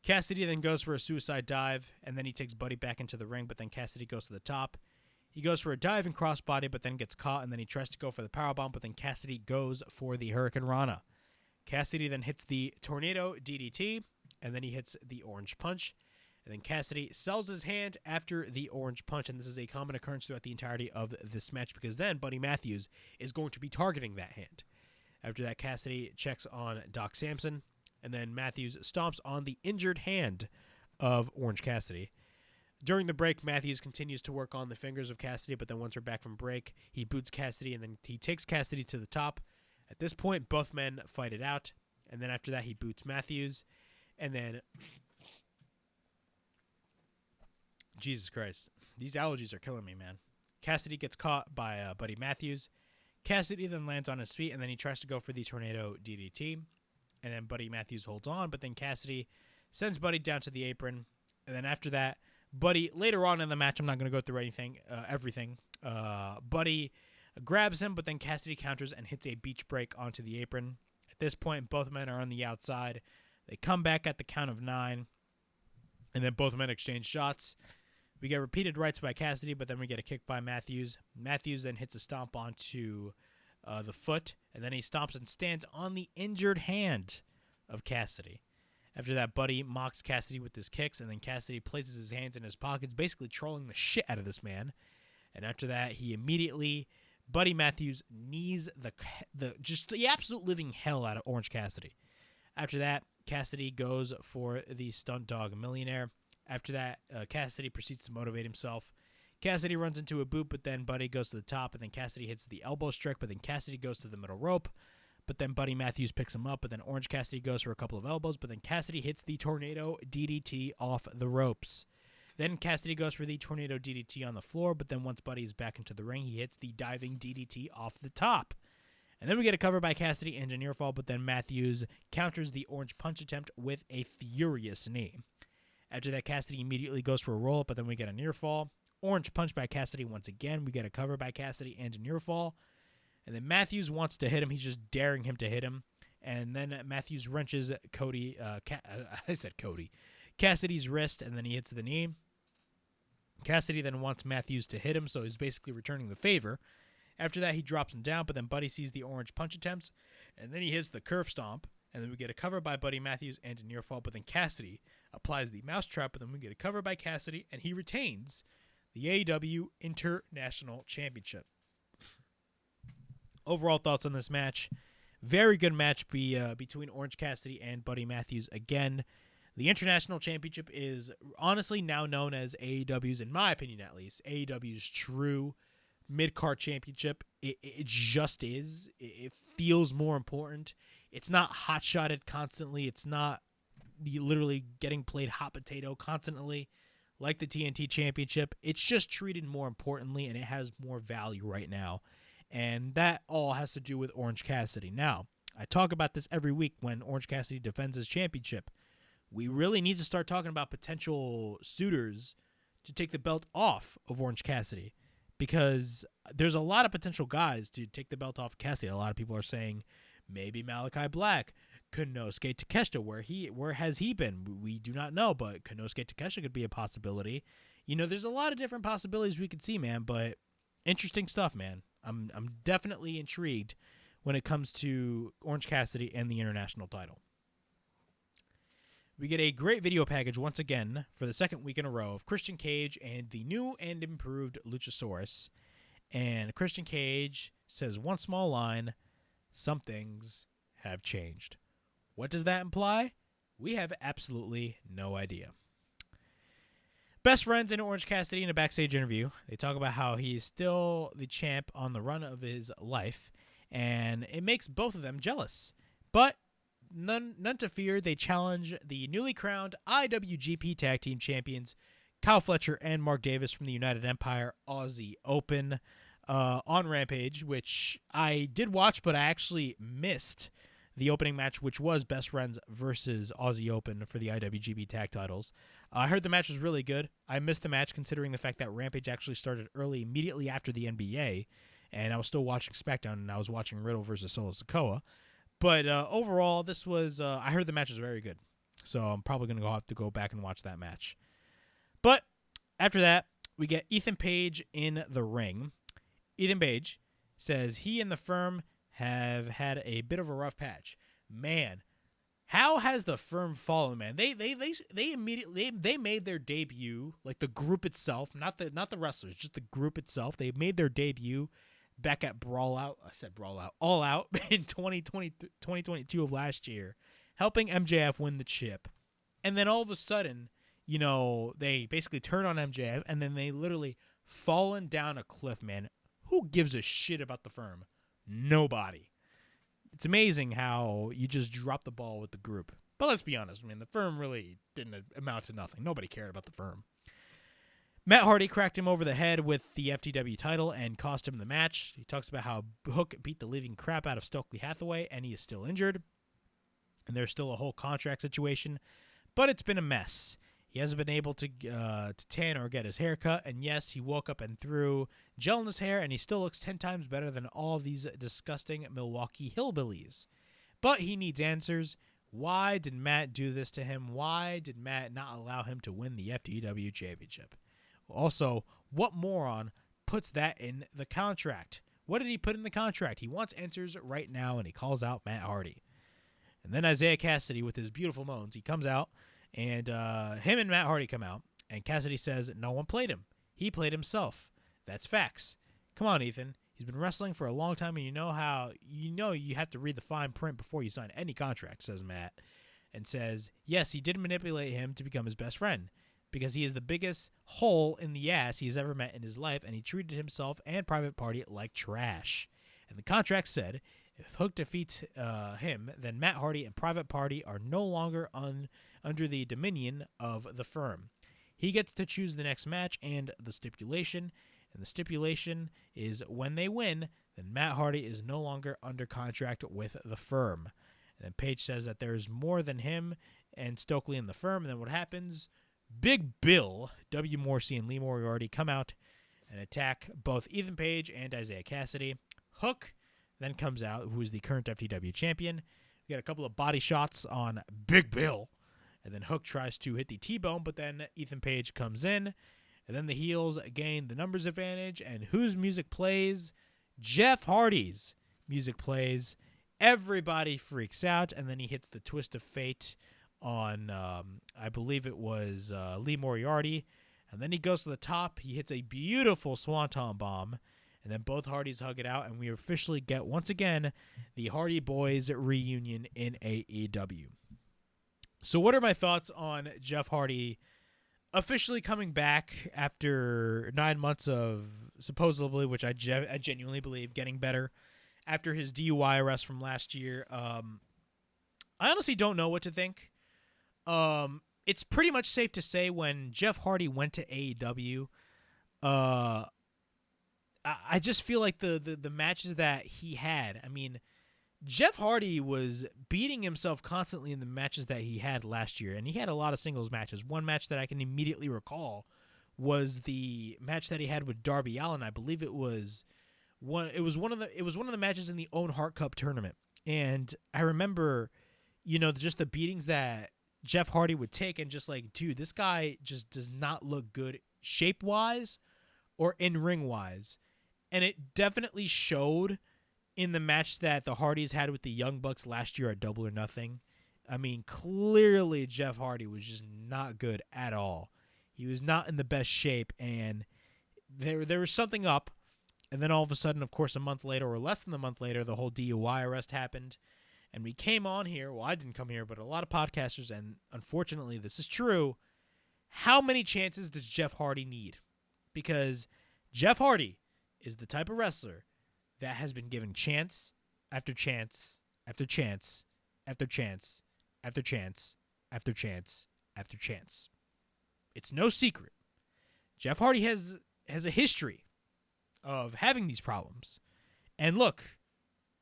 Cassidy then goes for a suicide dive, and then he takes Buddy back into the ring, but then Cassidy goes to the top. He goes for a dive and crossbody, but then gets caught, and then he tries to go for the powerbomb, but then Cassidy goes for the Hurricane Rana. Cassidy then hits the Tornado DDT, and then he hits the Orange Punch. And then Cassidy sells his hand after the Orange Punch, and this is a common occurrence throughout the entirety of this match because then Buddy Matthews is going to be targeting that hand. After that, Cassidy checks on Doc Samson, and then Matthews stomps on the injured hand of Orange Cassidy. During the break, Matthews continues to work on the fingers of Cassidy, but then once we're back from break, he boots Cassidy, and then he takes Cassidy to the top. At this point, both men fight it out, and then after that, he boots Matthews, and then... Jesus Christ. These allergies are killing me, man. Cassidy gets caught by Buddy Matthews. Cassidy then lands on his feet, and then he tries to go for the Tornado DDT. And then Buddy Matthews holds on, but then Cassidy sends Buddy down to the apron. And then after that, Buddy, later on in the match, I'm not going to go through everything. Buddy grabs him, but then Cassidy counters and hits a beach break onto the apron. At this point, both men are on the outside. They come back at the count of 9. And then both men exchange shots. We get repeated rights by Cassidy, but then we get a kick by Matthews. Matthews then hits a stomp onto the foot, and then he stomps and stands on the injured hand of Cassidy. After that, Buddy mocks Cassidy with his kicks, and then Cassidy places his hands in his pockets, basically trolling the shit out of this man. And after that, he immediately, Buddy Matthews knees the absolute living hell out of Orange Cassidy. After that, Cassidy goes for the Stunt Dog Millionaire. After that, Cassidy proceeds to motivate himself. Cassidy runs into a boot, but then Buddy goes to the top, and then Cassidy hits the elbow strike, but then Cassidy goes to the middle rope, but then Buddy Matthews picks him up, but then Orange Cassidy goes for a couple of elbows, but then Cassidy hits the Tornado DDT off the ropes. Then Cassidy goes for the Tornado DDT on the floor, but then once Buddy is back into the ring, he hits the diving DDT off the top. And then we get a cover by Cassidy and a near fall, but then Matthews counters the Orange Punch attempt with a furious knee. After that, Cassidy immediately goes for a roll-up, but then we get a near fall. Orange Punch by Cassidy once again. We get a cover by Cassidy and a near fall. And then Matthews wants to hit him. He's just daring him to hit him. And then Matthews wrenches Cassidy's wrist, and then he hits the knee. Cassidy then wants Matthews to hit him, so he's basically returning the favor. After that, he drops him down, but then Buddy sees the Orange Punch attempts, and then he hits the curve stomp. And then we get a cover by Buddy Matthews and a near fall, but then Cassidy applies the mousetrap, but then we get a cover by Cassidy, and he retains the AEW International Championship. Overall thoughts on this match. Very good match between Orange Cassidy and Buddy Matthews. Again, the International Championship is honestly now known as AEW's, in my opinion at least, AEW's true mid-card championship. It just is. It feels more important. It's not hot-shotted constantly. It's not literally getting played hot potato constantly like the TNT Championship. It's just treated more importantly, and it has more value right now. And that all has to do with Orange Cassidy. Now, I talk about this every week when Orange Cassidy defends his championship. We really need to start talking about potential suitors to take the belt off of Orange Cassidy, because there's a lot of potential guys to take the belt off of Cassidy. A lot of people are saying maybe Malachi Black, Konosuke Takeshita. Where has he been? We do not know, but Konosuke Takeshita could be a possibility. You know, there's a lot of different possibilities we could see, man, but interesting stuff, man. I'm definitely intrigued when it comes to Orange Cassidy and the international title. We get a great video package once again for the second week in a row of Christian Cage and the new and improved Luchasaurus. And Christian Cage says one small line, some things have changed. What does that imply? We have absolutely no idea. Best friends in Orange Cassidy in a backstage interview. They talk about how he is still the champ on the run of his life, and it makes both of them jealous. But none to fear, they challenge the newly crowned IWGP Tag Team Champions, Kyle Fletcher and Mark Davis from the United Empire Aussie Open on Rampage, which I did watch, but I actually missed the opening match, which was Best Friends versus Aussie Open for the IWGP Tag Titles. I heard the match was really good. I missed the match considering the fact that Rampage actually started early, immediately after the NBA, and I was still watching SmackDown, and I was watching Riddle versus Solo Sikoa. But overall, this was, I heard the match was very good, so I'm probably going to have to go back and watch that match. But after that, we get Ethan Page in the ring. Ethan Page says he and the Firm have had a bit of a rough patch. Man, how has the Firm fallen, man? They immediately made their debut, like the group itself, not the wrestlers, just the group itself. They made their debut back at All Out in 2022 of last year, helping MJF win the chip. And then all of a sudden, you know, they basically turn on MJF, and then they literally fallen down a cliff, man. Who gives a shit about the Firm? Nobody. It's amazing how you just drop the ball with the group. But let's be honest, I mean, the Firm really didn't amount to nothing. Nobody cared about the Firm. Matt Hardy cracked him over the head with the FTW title and cost him the match. He talks about how Hook beat the living crap out of Stokely Hathaway, and he is still injured. And there's still a whole contract situation, but it's been a mess. He hasn't been able to tan or get his hair cut, and yes, he woke up and threw gel in his hair, and he still looks 10 times better than all of these disgusting Milwaukee hillbillies. But he needs answers. Why did Matt do this to him? Why did Matt not allow him to win the FTW Championship? Also, what moron puts that in the contract? What did he put in the contract? He wants answers right now, and he calls out Matt Hardy. And then Isaiah Cassidy, with his beautiful moans, he comes out, and him and Matt Hardy come out, and Cassidy says no one played him. He played himself. That's facts. Come on, Ethan. He's been wrestling for a long time, and you have to read the fine print before you sign any contract, says Matt, and says, yes, he did manipulate him to become his best friend, because he is the biggest hole in the ass he's ever met in his life, and he treated himself and Private Party like trash. And the contract said, if Hook defeats him, then Matt Hardy and Private Party are no longer under the dominion of the firm. He gets to choose the next match and the stipulation is when they win, then Matt Hardy is no longer under contract with the firm. And then Paige says that there's more than him and Stokely in the firm. And then what happens? Big Bill, W. Morrissey, and Lee Moriarty come out and attack both Ethan Page and Isaiah Cassidy. Hook then comes out, who is the current FTW champion. We got a couple of body shots on Big Bill. And then Hook tries to hit the T-bone, but then Ethan Page comes in. And then the heels gain the numbers advantage. And whose music plays? Jeff Hardy's music plays. Everybody freaks out. And then he hits the Twist of Fate on, I believe it was Lee Moriarty. And then he goes to the top. He hits a beautiful Swanton Bomb. And then both Hardys hug it out. And we officially get, once again, the Hardy Boys reunion in AEW. So what are my thoughts on Jeff Hardy officially coming back after 9 months of supposedly, which I genuinely believe, getting better after his DUI arrest from last year? I honestly don't know what to think. It's pretty much safe to say when Jeff Hardy went to AEW, I just feel like the matches that he had, I mean, Jeff Hardy was beating himself constantly in the matches that he had last year, and he had a lot of singles matches. One match that I can immediately recall was the match that he had with Darby Allin. I believe it was one of the matches in the Owen Hart Cup tournament. And I remember, just the beatings that Jeff Hardy would take, and just like, dude, this guy just does not look good shape-wise or in-ring-wise. And it definitely showed in the match that the Hardys had with the Young Bucks last year at Double or Nothing. I mean, clearly Jeff Hardy was just not good at all. He was not in the best shape, and there was something up. And then all of a sudden, of course, a month later or less than a month later, the whole DUI arrest happened. And we came on here. Well, I didn't come here, but a lot of podcasters, and unfortunately this is true. How many chances does Jeff Hardy need? Because Jeff Hardy is the type of wrestler that has been given chance after chance after chance after chance after chance after chance after chance. It's no secret. Jeff Hardy has a history of having these problems. And look,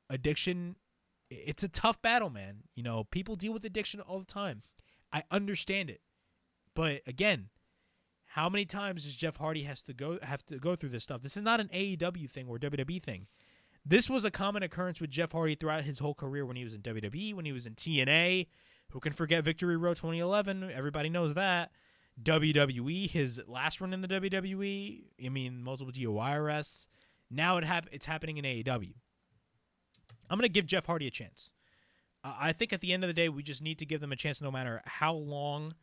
addiction, it's a tough battle, man. People deal with addiction all the time. I understand it. But again, how many times does Jeff Hardy have to go through this stuff? This is not an AEW thing or WWE thing. This was a common occurrence with Jeff Hardy throughout his whole career when he was in WWE, when he was in TNA. Who can forget Victory Road 2011? Everybody knows that. WWE, his last run in the WWE. I mean, multiple DUI arrests. Now it's happening in AEW. I'm going to give Jeff Hardy a chance. I think at the end of the day, we just need to give them a chance no matter how long,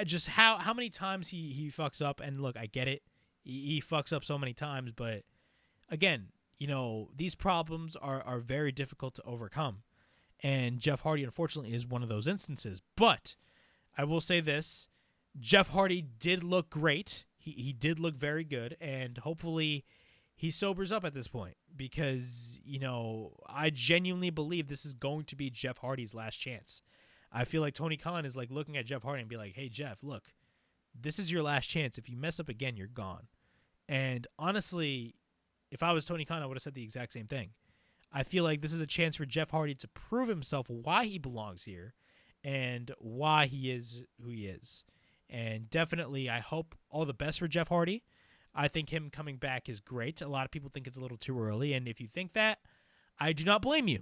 just how many times he fucks up. And look, I get it. He fucks up so many times, but again, these problems are very difficult to overcome. And Jeff Hardy, unfortunately, is one of those instances. But I will say this. Jeff Hardy did look great. He did look very good. And hopefully he sobers up at this point. Because, I genuinely believe this is going to be Jeff Hardy's last chance. I feel like Tony Khan is like looking at Jeff Hardy and be like, hey, Jeff, look, this is your last chance. If you mess up again, you're gone. And honestly, if I was Tony Khan, I would have said the exact same thing. I feel like this is a chance for Jeff Hardy to prove himself why he belongs here and why he is who he is. And definitely, I hope all the best for Jeff Hardy. I think him coming back is great. A lot of people think it's a little too early, and if you think that, I do not blame you.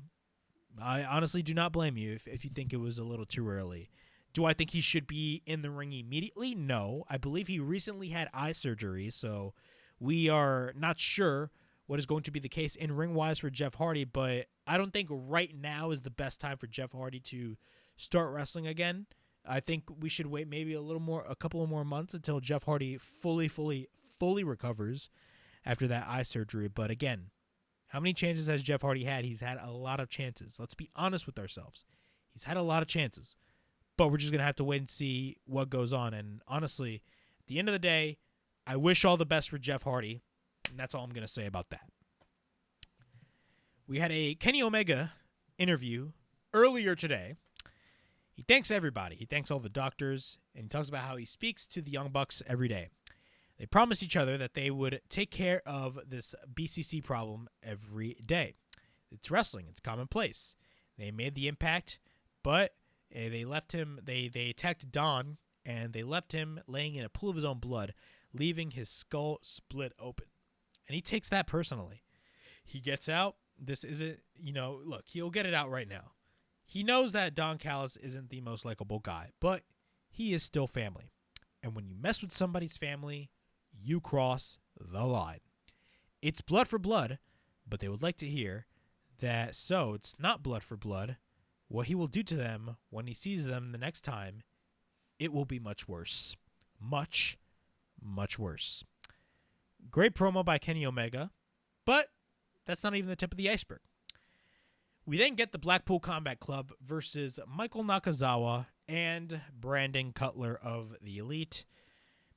I honestly do not blame you if you think it was a little too early. Do I think he should be in the ring immediately? No. I believe he recently had eye surgery, so we are not sure what is going to be the case in ring-wise for Jeff Hardy, but I don't think right now is the best time for Jeff Hardy to start wrestling again. I think we should wait maybe a couple of more months until Jeff Hardy fully recovers after that eye surgery. But again, how many chances has Jeff Hardy had? He's had a lot of chances. Let's be honest with ourselves. He's had a lot of chances. But we're just going to have to wait and see what goes on. And honestly, at the end of the day, I wish all the best for Jeff Hardy. And that's all I'm going to say about that. We had a Kenny Omega interview earlier today. He thanks everybody. He thanks all the doctors. And he talks about how he speaks to the Young Bucks every day. They promised each other that they would take care of this BCC problem every day. It's wrestling. It's commonplace. They made the impact, but they left him. They attacked Don, and they left him laying in a pool of his own blood, leaving his skull split open. And he takes that personally. He gets out. This isn't, look, he'll get it out right now. He knows that Don Callis isn't the most likable guy, but he is still family. And when you mess with somebody's family, you cross the line. It's blood for blood, but they would like to hear that, so it's not blood for blood. What he will do to them when he sees them the next time, it will be much worse. Much, much worse. Great promo by Kenny Omega, but that's not even the tip of the iceberg. We then get the Blackpool Combat Club versus Michael Nakazawa and Brandon Cutler of the Elite.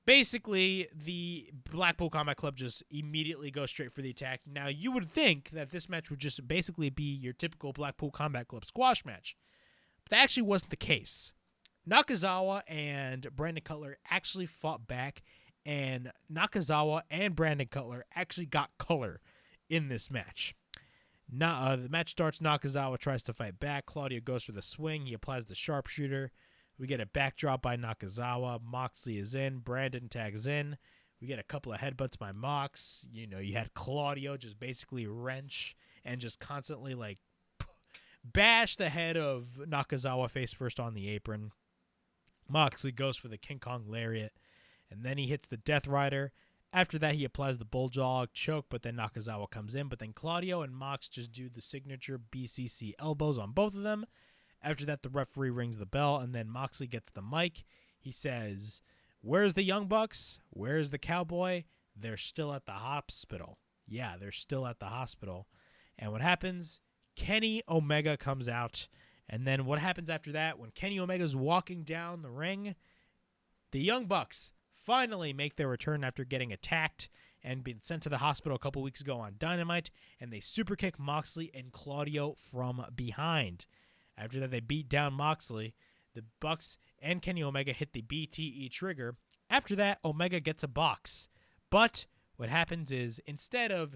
Basically, the Blackpool Combat Club just immediately goes straight for the attack. Now, you would think that this match would just basically be your typical Blackpool Combat Club squash match. But that actually wasn't the case. Nakazawa and Brandon Cutler actually fought back, and Nakazawa and Brandon Cutler actually got color in this match. The match starts, Nakazawa tries to fight back. Claudio goes for the swing. He applies the sharpshooter. We get a backdrop by Nakazawa. Moxley is in. Brandon tags in. We get a couple of headbutts by Mox. You had Claudio just basically wrench and just constantly bash the head of Nakazawa face first on the apron. Moxley goes for the King Kong lariat, and then he hits the Death Rider. After that, he applies the Bulldog choke, but then Nakazawa comes in. But then Claudio and Mox just do the signature BCC elbows on both of them. After that, the referee rings the bell, and then Moxley gets the mic. He says, "Where's the Young Bucks? Where's the Cowboy? They're still at the hospital." Yeah, they're still at the hospital. And what happens? Kenny Omega comes out. And then what happens after that? When Kenny Omega's walking down the ring, the Young Bucks finally make their return after getting attacked and being sent to the hospital a couple weeks ago on Dynamite. And they superkick Moxley and Claudio from behind. After that, they beat down Moxley. The Bucks and Kenny Omega hit the BTE trigger. After that, Omega gets a box. But what happens is, instead of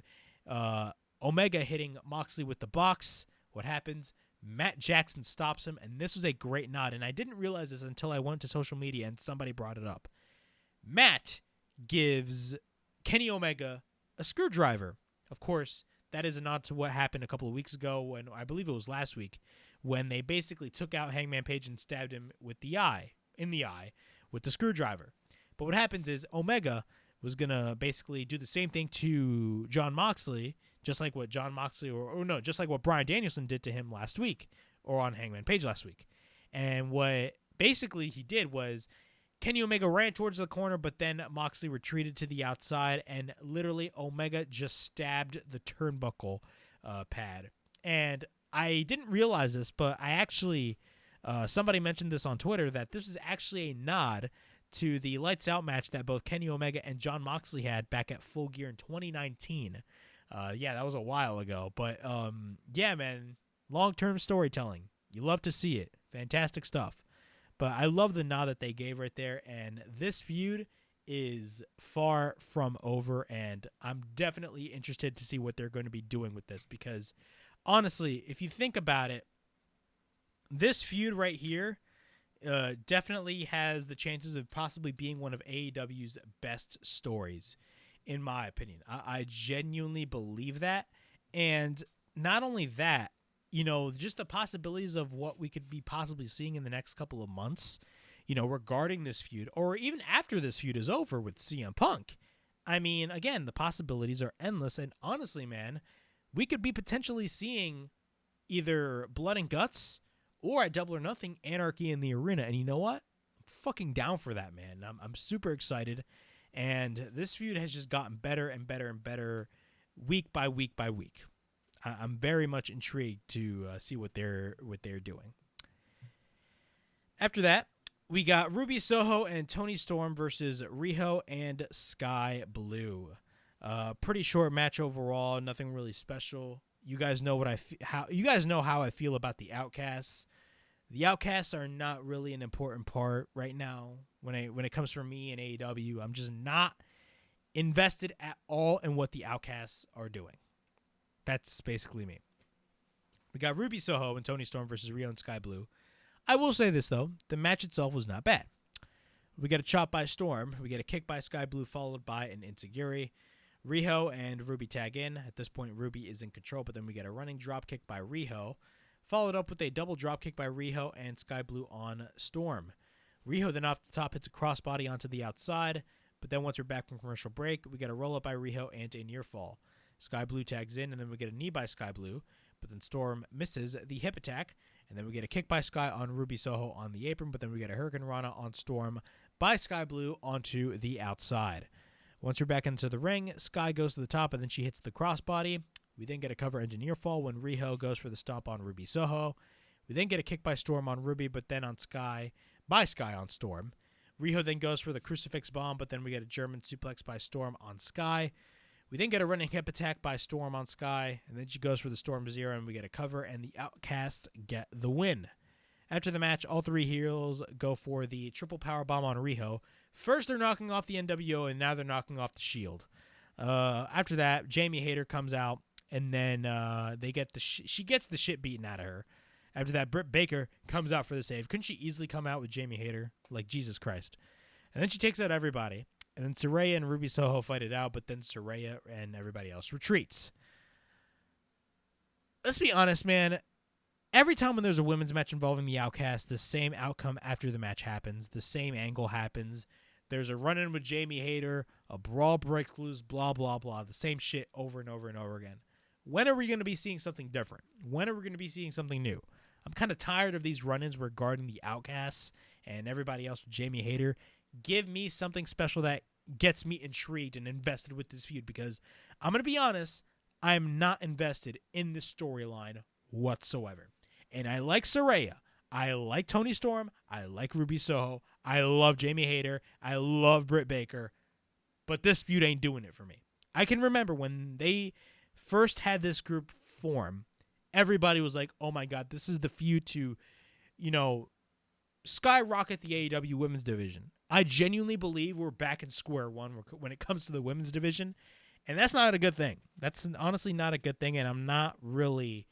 Omega hitting Moxley with the box, what happens? Matt Jackson stops him, and this was a great nod. And I didn't realize this until I went to social media and somebody brought it up. Matt gives Kenny Omega a screwdriver. Of course, that is a nod to what happened a couple of weeks ago, when I believe it was last week, when they basically took out Hangman Page and stabbed him in the eye with the screwdriver. But what happens is Omega was going to basically do the same thing to Jon Moxley, just like what just like what Bryan Danielson did to him last week, or on Hangman Page last week. And what basically he did was Kenny Omega ran towards the corner, but then Moxley retreated to the outside, and literally Omega just stabbed the turnbuckle pad. And I didn't realize this, but I actually, somebody mentioned this on Twitter, that this is actually a nod to the Lights Out match that both Kenny Omega and Jon Moxley had back at Full Gear in 2019. Yeah, that was a while ago. But, yeah, man, long-term storytelling. You love to see it. Fantastic stuff. But I love the nod that they gave right there, and this feud is far from over, and I'm definitely interested to see what they're going to be doing with this, because honestly, if you think about it, this feud right here definitely has the chances of possibly being one of AEW's best stories, in my opinion. I genuinely believe that, and not only that, just the possibilities of what we could be possibly seeing in the next couple of months, regarding this feud, or even after this feud is over with CM Punk. I mean, again, the possibilities are endless, and honestly, man, we could be potentially seeing either Blood and Guts or at Double or Nothing, Anarchy in the Arena. And you know what? I'm fucking down for that, man. I'm super excited, and this feud has just gotten better and better and better week by week by week. I'm very much intrigued to see what they're doing. After that, we got Ruby Soho and Toni Storm versus Riho and Sky Blue. Pretty short match overall. Nothing really special. You guys know how I feel about the Outcasts. The Outcasts are not really an important part right now when it comes from me and AEW. I'm just not invested at all in what the Outcasts are doing. That's basically me. We got Ruby Soho and Toni Storm versus Riho and Sky Blue. I will say this, though. The match itself was not bad. We get a chop by Storm. We get a kick by Sky Blue, followed by an enziguri. Riho and Ruby tag in. At this point, Ruby is in control, but then we get a running drop kick by Riho, followed up with a double drop kick by Riho and Sky Blue on Storm. Riho then off the top hits a crossbody onto the outside, but then once we're back from commercial break, we get a roll-up by Riho and a near fall. Sky Blue tags in, and then we get a knee by Sky Blue, but then Storm misses the hip attack, and then we get a kick by Sky on Ruby Soho on the apron, but then we get a Hurricane Rana on Storm by Sky Blue onto the outside. Once we're back into the ring, Sky goes to the top, and then she hits the crossbody. We then get a cover engineer fall when Riho goes for the stomp on Ruby Soho. We then get a kick by Storm on Ruby, but then on Sky on Storm. Riho then goes for the crucifix bomb, but then we get a German suplex by Storm on Sky. We then get a running hip attack by Storm on Sky, and then she goes for the Storm Zero, and we get a cover, and the Outcasts get the win. After the match, all three heroes go for the triple power bomb on Riho. First, they're knocking off the NWO, and now they're knocking off the Shield. After that, Jamie Hayter comes out, and then she gets the shit beaten out of her. After that, Britt Baker comes out for the save. Couldn't she easily come out with Jamie Hayter? Like, Jesus Christ. And then she takes out everybody. And then Saraya and Ruby Soho fight it out, but then Saraya and everybody else retreats. Let's be honest, man. Every time when there's a women's match involving the Outcast, the same outcome after the match happens. The same angle happens. There's a run-in with Jamie Hayter. A brawl breaks loose, blah, blah, blah. The same shit over and over and over again. When are we going to be seeing something different? When are we going to be seeing something new? I'm kind of tired of these run-ins regarding the Outcasts and everybody else with Jamie Hayter. Give me something special that gets me intrigued and invested with this feud, because I'm going to be honest, I'm not invested in this storyline whatsoever. And I like Saraya. I like Toni Storm. I like Ruby Soho. I love Jamie Hayter. I love Britt Baker. But this feud ain't doing it for me. I can remember when they first had this group form, everybody was like, oh my God, this is the feud to, skyrocket the AEW women's division. I genuinely believe we're back in square one when it comes to the women's division, and that's not a good thing. That's honestly not a good thing, and I'm not really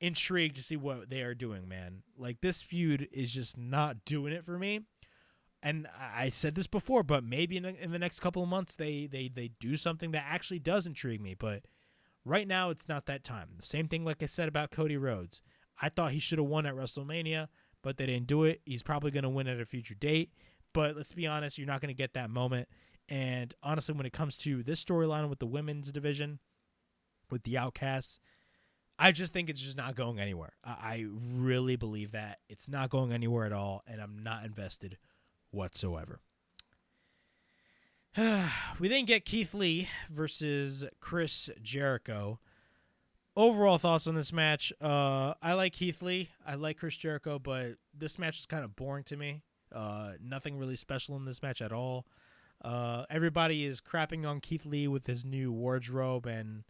intrigued to see what they are doing, man. Like, this feud is just not doing it for me. And I said this before, but maybe in the next couple of months they do something that actually does intrigue me. But right now, it's not that time. The same thing like I said about Cody Rhodes. I thought he should have won at WrestleMania, but they didn't do it. He's probably going to win at a future date. But let's be honest, you're not going to get that moment. And honestly, when it comes to this storyline with the women's division, with the Outcasts, I just think it's just not going anywhere. I really believe that. It's not going anywhere at all, and I'm not invested whatsoever. We then get Keith Lee versus Chris Jericho. Overall thoughts on this match. I like Keith Lee. I like Chris Jericho, but this match was kind of boring to me. Nothing really special in this match at all. Everybody is crapping on Keith Lee with his new wardrobe, and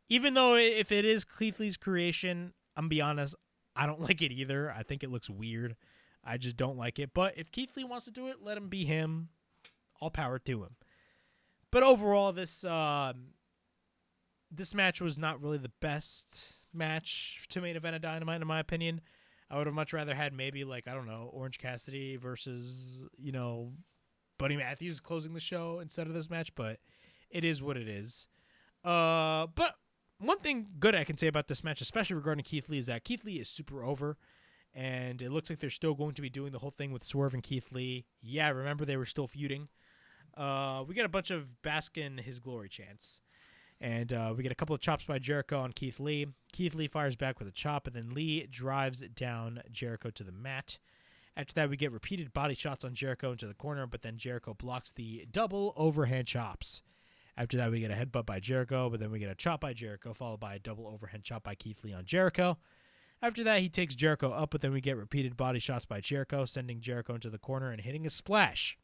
even though if it is Keith Lee's creation, I'm gonna be honest, I don't like it either. I think it looks weird. I just don't like it. But if Keith Lee wants to do it, let him be him. All power to him. But overall, this match was not really the best match to main event of Dynamite, in my opinion. I would have much rather had maybe, like, I don't know, Orange Cassidy versus, Buddy Matthews closing the show instead of this match, but it is what it is. But one thing good I can say about this match, especially regarding Keith Lee, is that Keith Lee is super over, and it looks like they're still going to be doing the whole thing with Swerve and Keith Lee. Yeah, remember they were still feuding. We get a bunch of bask in his glory chants. And we get a couple of chops by Jericho on Keith Lee. Keith Lee fires back with a chop, and then Lee drives down Jericho to the mat. After that, we get repeated body shots on Jericho into the corner, but then Jericho blocks the double overhand chops. After that, we get a headbutt by Jericho, but then we get a chop by Jericho, followed by a double overhand chop by Keith Lee on Jericho. After that, he takes Jericho up, but then we get repeated body shots by Jericho, sending Jericho into the corner and hitting a splash.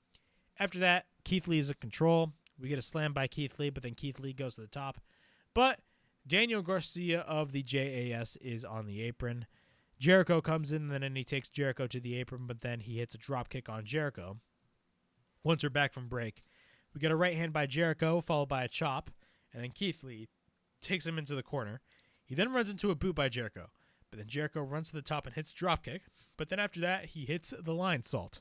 After that, Keith Lee is in control. We get a slam by Keith Lee, but then Keith Lee goes to the top. But Daniel Garcia of the JAS is on the apron. Jericho comes in, and then he takes Jericho to the apron, but then he hits a drop kick on Jericho. Once we're back from break, we get a right hand by Jericho, followed by a chop, and then Keith Lee takes him into the corner. He then runs into a boot by Jericho, but then Jericho runs to the top and hits a drop kick, but then after that, he hits the lion salt.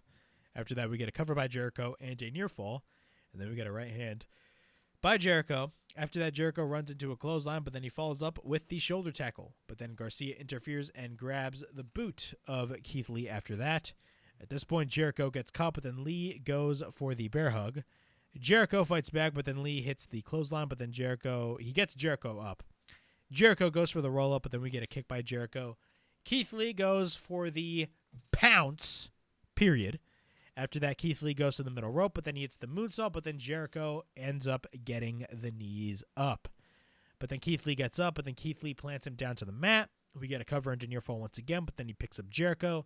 After that, we get a cover by Jericho and a near fall, and then we get a right hand by Jericho. After that, Jericho runs into a clothesline, but then he follows up with the shoulder tackle. But then Garcia interferes and grabs the boot of Keith Lee after that. At this point, Jericho gets caught, but then Lee goes for the bear hug. Jericho fights back, but then Lee hits the clothesline, but then he gets Jericho up. Jericho goes for the roll-up, but then we get a kick by Jericho. Keith Lee goes for the pounce, period. After that, Keith Lee goes to the middle rope, but then he hits the moonsault, but then Jericho ends up getting the knees up. But then Keith Lee gets up, but then Keith Lee plants him down to the mat. We get a cover into near fall once again, but then he picks up Jericho.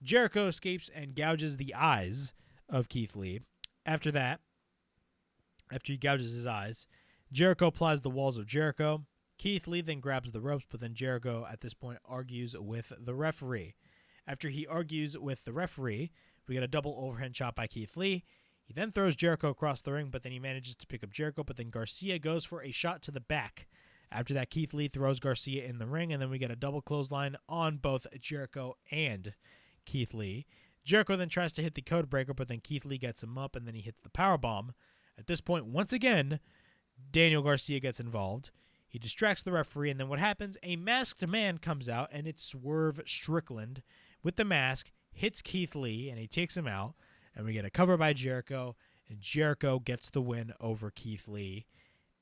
Jericho escapes and gouges the eyes of Keith Lee. After that, after he gouges his eyes, Jericho applies the walls of Jericho. Keith Lee then grabs the ropes, but then Jericho at this point argues with the referee. After he argues with the referee, we get a double overhand chop by Keith Lee. He then throws Jericho across the ring, but then he manages to pick up Jericho, but then Garcia goes for a shot to the back. After that, Keith Lee throws Garcia in the ring, and then we get a double clothesline on both Jericho and Keith Lee. Jericho then tries to hit the code breaker, but then Keith Lee gets him up, and then he hits the powerbomb. At this point, once again, Daniel Garcia gets involved. He distracts the referee, and then what happens? A masked man comes out, and it's Swerve Strickland with the mask, hits Keith Lee, and he takes him out, and we get a cover by Jericho, and Jericho gets the win over Keith Lee.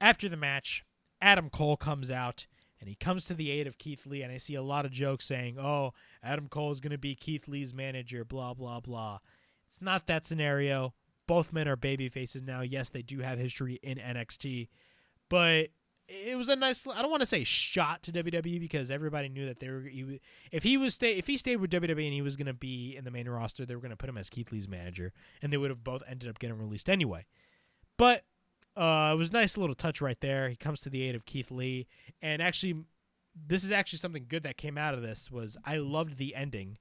After the match, Adam Cole comes out, and he comes to the aid of Keith Lee, and I see a lot of jokes saying, oh, Adam Cole is going to be Keith Lee's manager, blah, blah, blah. It's not that scenario. Both men are baby faces now. Yes, they do have history in NXT, but it was a nice, I don't want to say shot to WWE because everybody knew that if he stayed with WWE and he was going to be in the main roster, they were going to put him as Keith Lee's manager, and they would have both ended up getting released anyway. But it was a nice little touch right there. He comes to the aid of Keith Lee, and actually, this is actually something good that came out of this was I loved the ending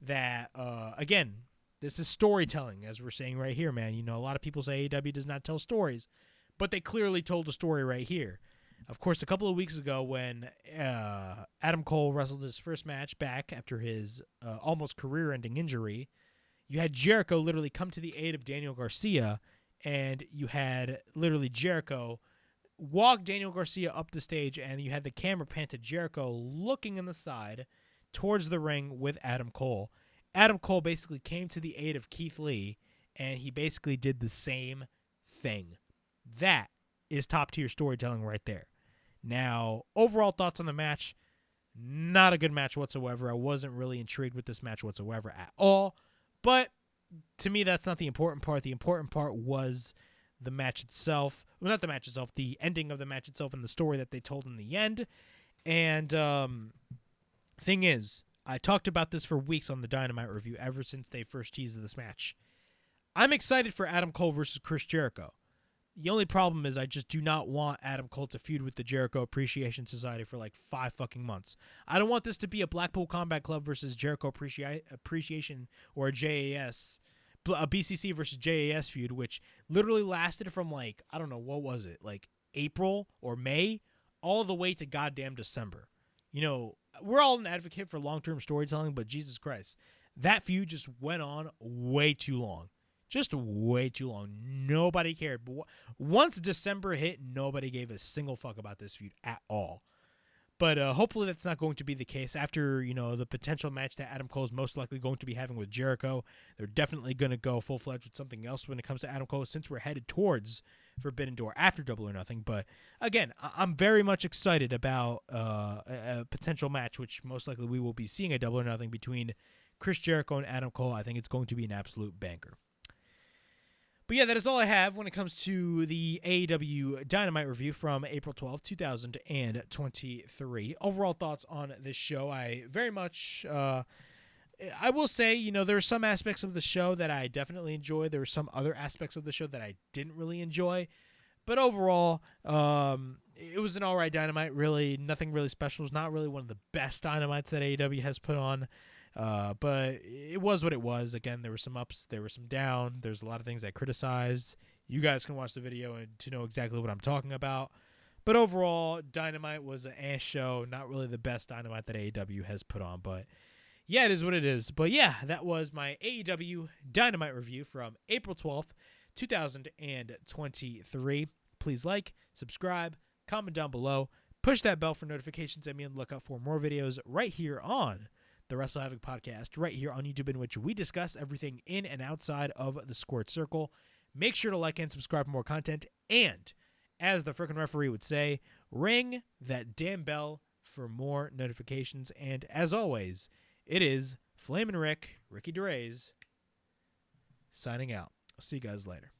that, again, this is storytelling, as we're saying right here, man. You know, a lot of people say AEW does not tell stories, but they clearly told a story right here. Of course, a couple of weeks ago when Adam Cole wrestled his first match back after his almost career-ending injury, you had Jericho literally come to the aid of Daniel Garcia, and you had literally Jericho walk Daniel Garcia up the stage, and you had the camera pan to Jericho looking in the side towards the ring with Adam Cole. Adam Cole basically came to the aid of Keith Lee, and he basically did the same thing. That is top-tier storytelling right there. Now, overall thoughts on the match, not a good match whatsoever. I wasn't really intrigued with this match whatsoever at all. But to me, that's not the important part. The important part was the match itself. Well, not the match itself, the ending of the match itself and the story that they told in the end. And thing is, I talked about this for weeks on the Dynamite review ever since they first teased this match. I'm excited for Adam Cole versus Chris Jericho. The only problem is I just do not want Adam Cole to feud with the Jericho Appreciation Society for like 5 fucking months. I don't want this to be a Blackpool Combat Club versus Jericho Appreciation or a JAS, a BCC versus JAS feud, which literally lasted from like, I don't know, what was it? Like April or May all the way to goddamn December. You know, we're all an advocate for long-term storytelling, but Jesus Christ, that feud just went on way too long. Just way too long. Nobody cared. But once December hit, nobody gave a single fuck about this feud at all. But hopefully that's not going to be the case. After, you know, the potential match that Adam Cole is most likely going to be having with Jericho, they're definitely going to go full-fledged with something else when it comes to Adam Cole, since we're headed towards Forbidden Door after Double or Nothing. But again, I'm very much excited about a potential match, which most likely we will be seeing a Double or Nothing between Chris Jericho and Adam Cole. I think it's going to be an absolute banker. But yeah, that is all I have when it comes to the AEW Dynamite review from April 12th, 2023. Overall thoughts on this show, I very much, I will say, there are some aspects of the show that I definitely enjoyed. There were some other aspects of the show that I didn't really enjoy. But overall, it was an all right Dynamite, really. Nothing really special. It was not really one of the best Dynamites that AEW has put on. But it was what it was. Again, there were some ups, there were some down. There's a lot of things I criticized. You guys can watch the video and to know exactly what I'm talking about. But overall, Dynamite was an ass show. Not really the best Dynamite that AEW has put on. But yeah, it is what it is. But yeah, that was my AEW Dynamite review from April 12th, 2023. Please like, subscribe, comment down below, push that bell for notifications, and be on the lookout for more videos right here on the WrestleHavoc Podcast, right here on YouTube, in which we discuss everything in and outside of the Squared Circle. Make sure to like and subscribe for more content, and as the frickin' referee would say, ring that damn bell for more notifications. And as always, it is Flamin' Ricky DeRays, signing out. I'll see you guys later.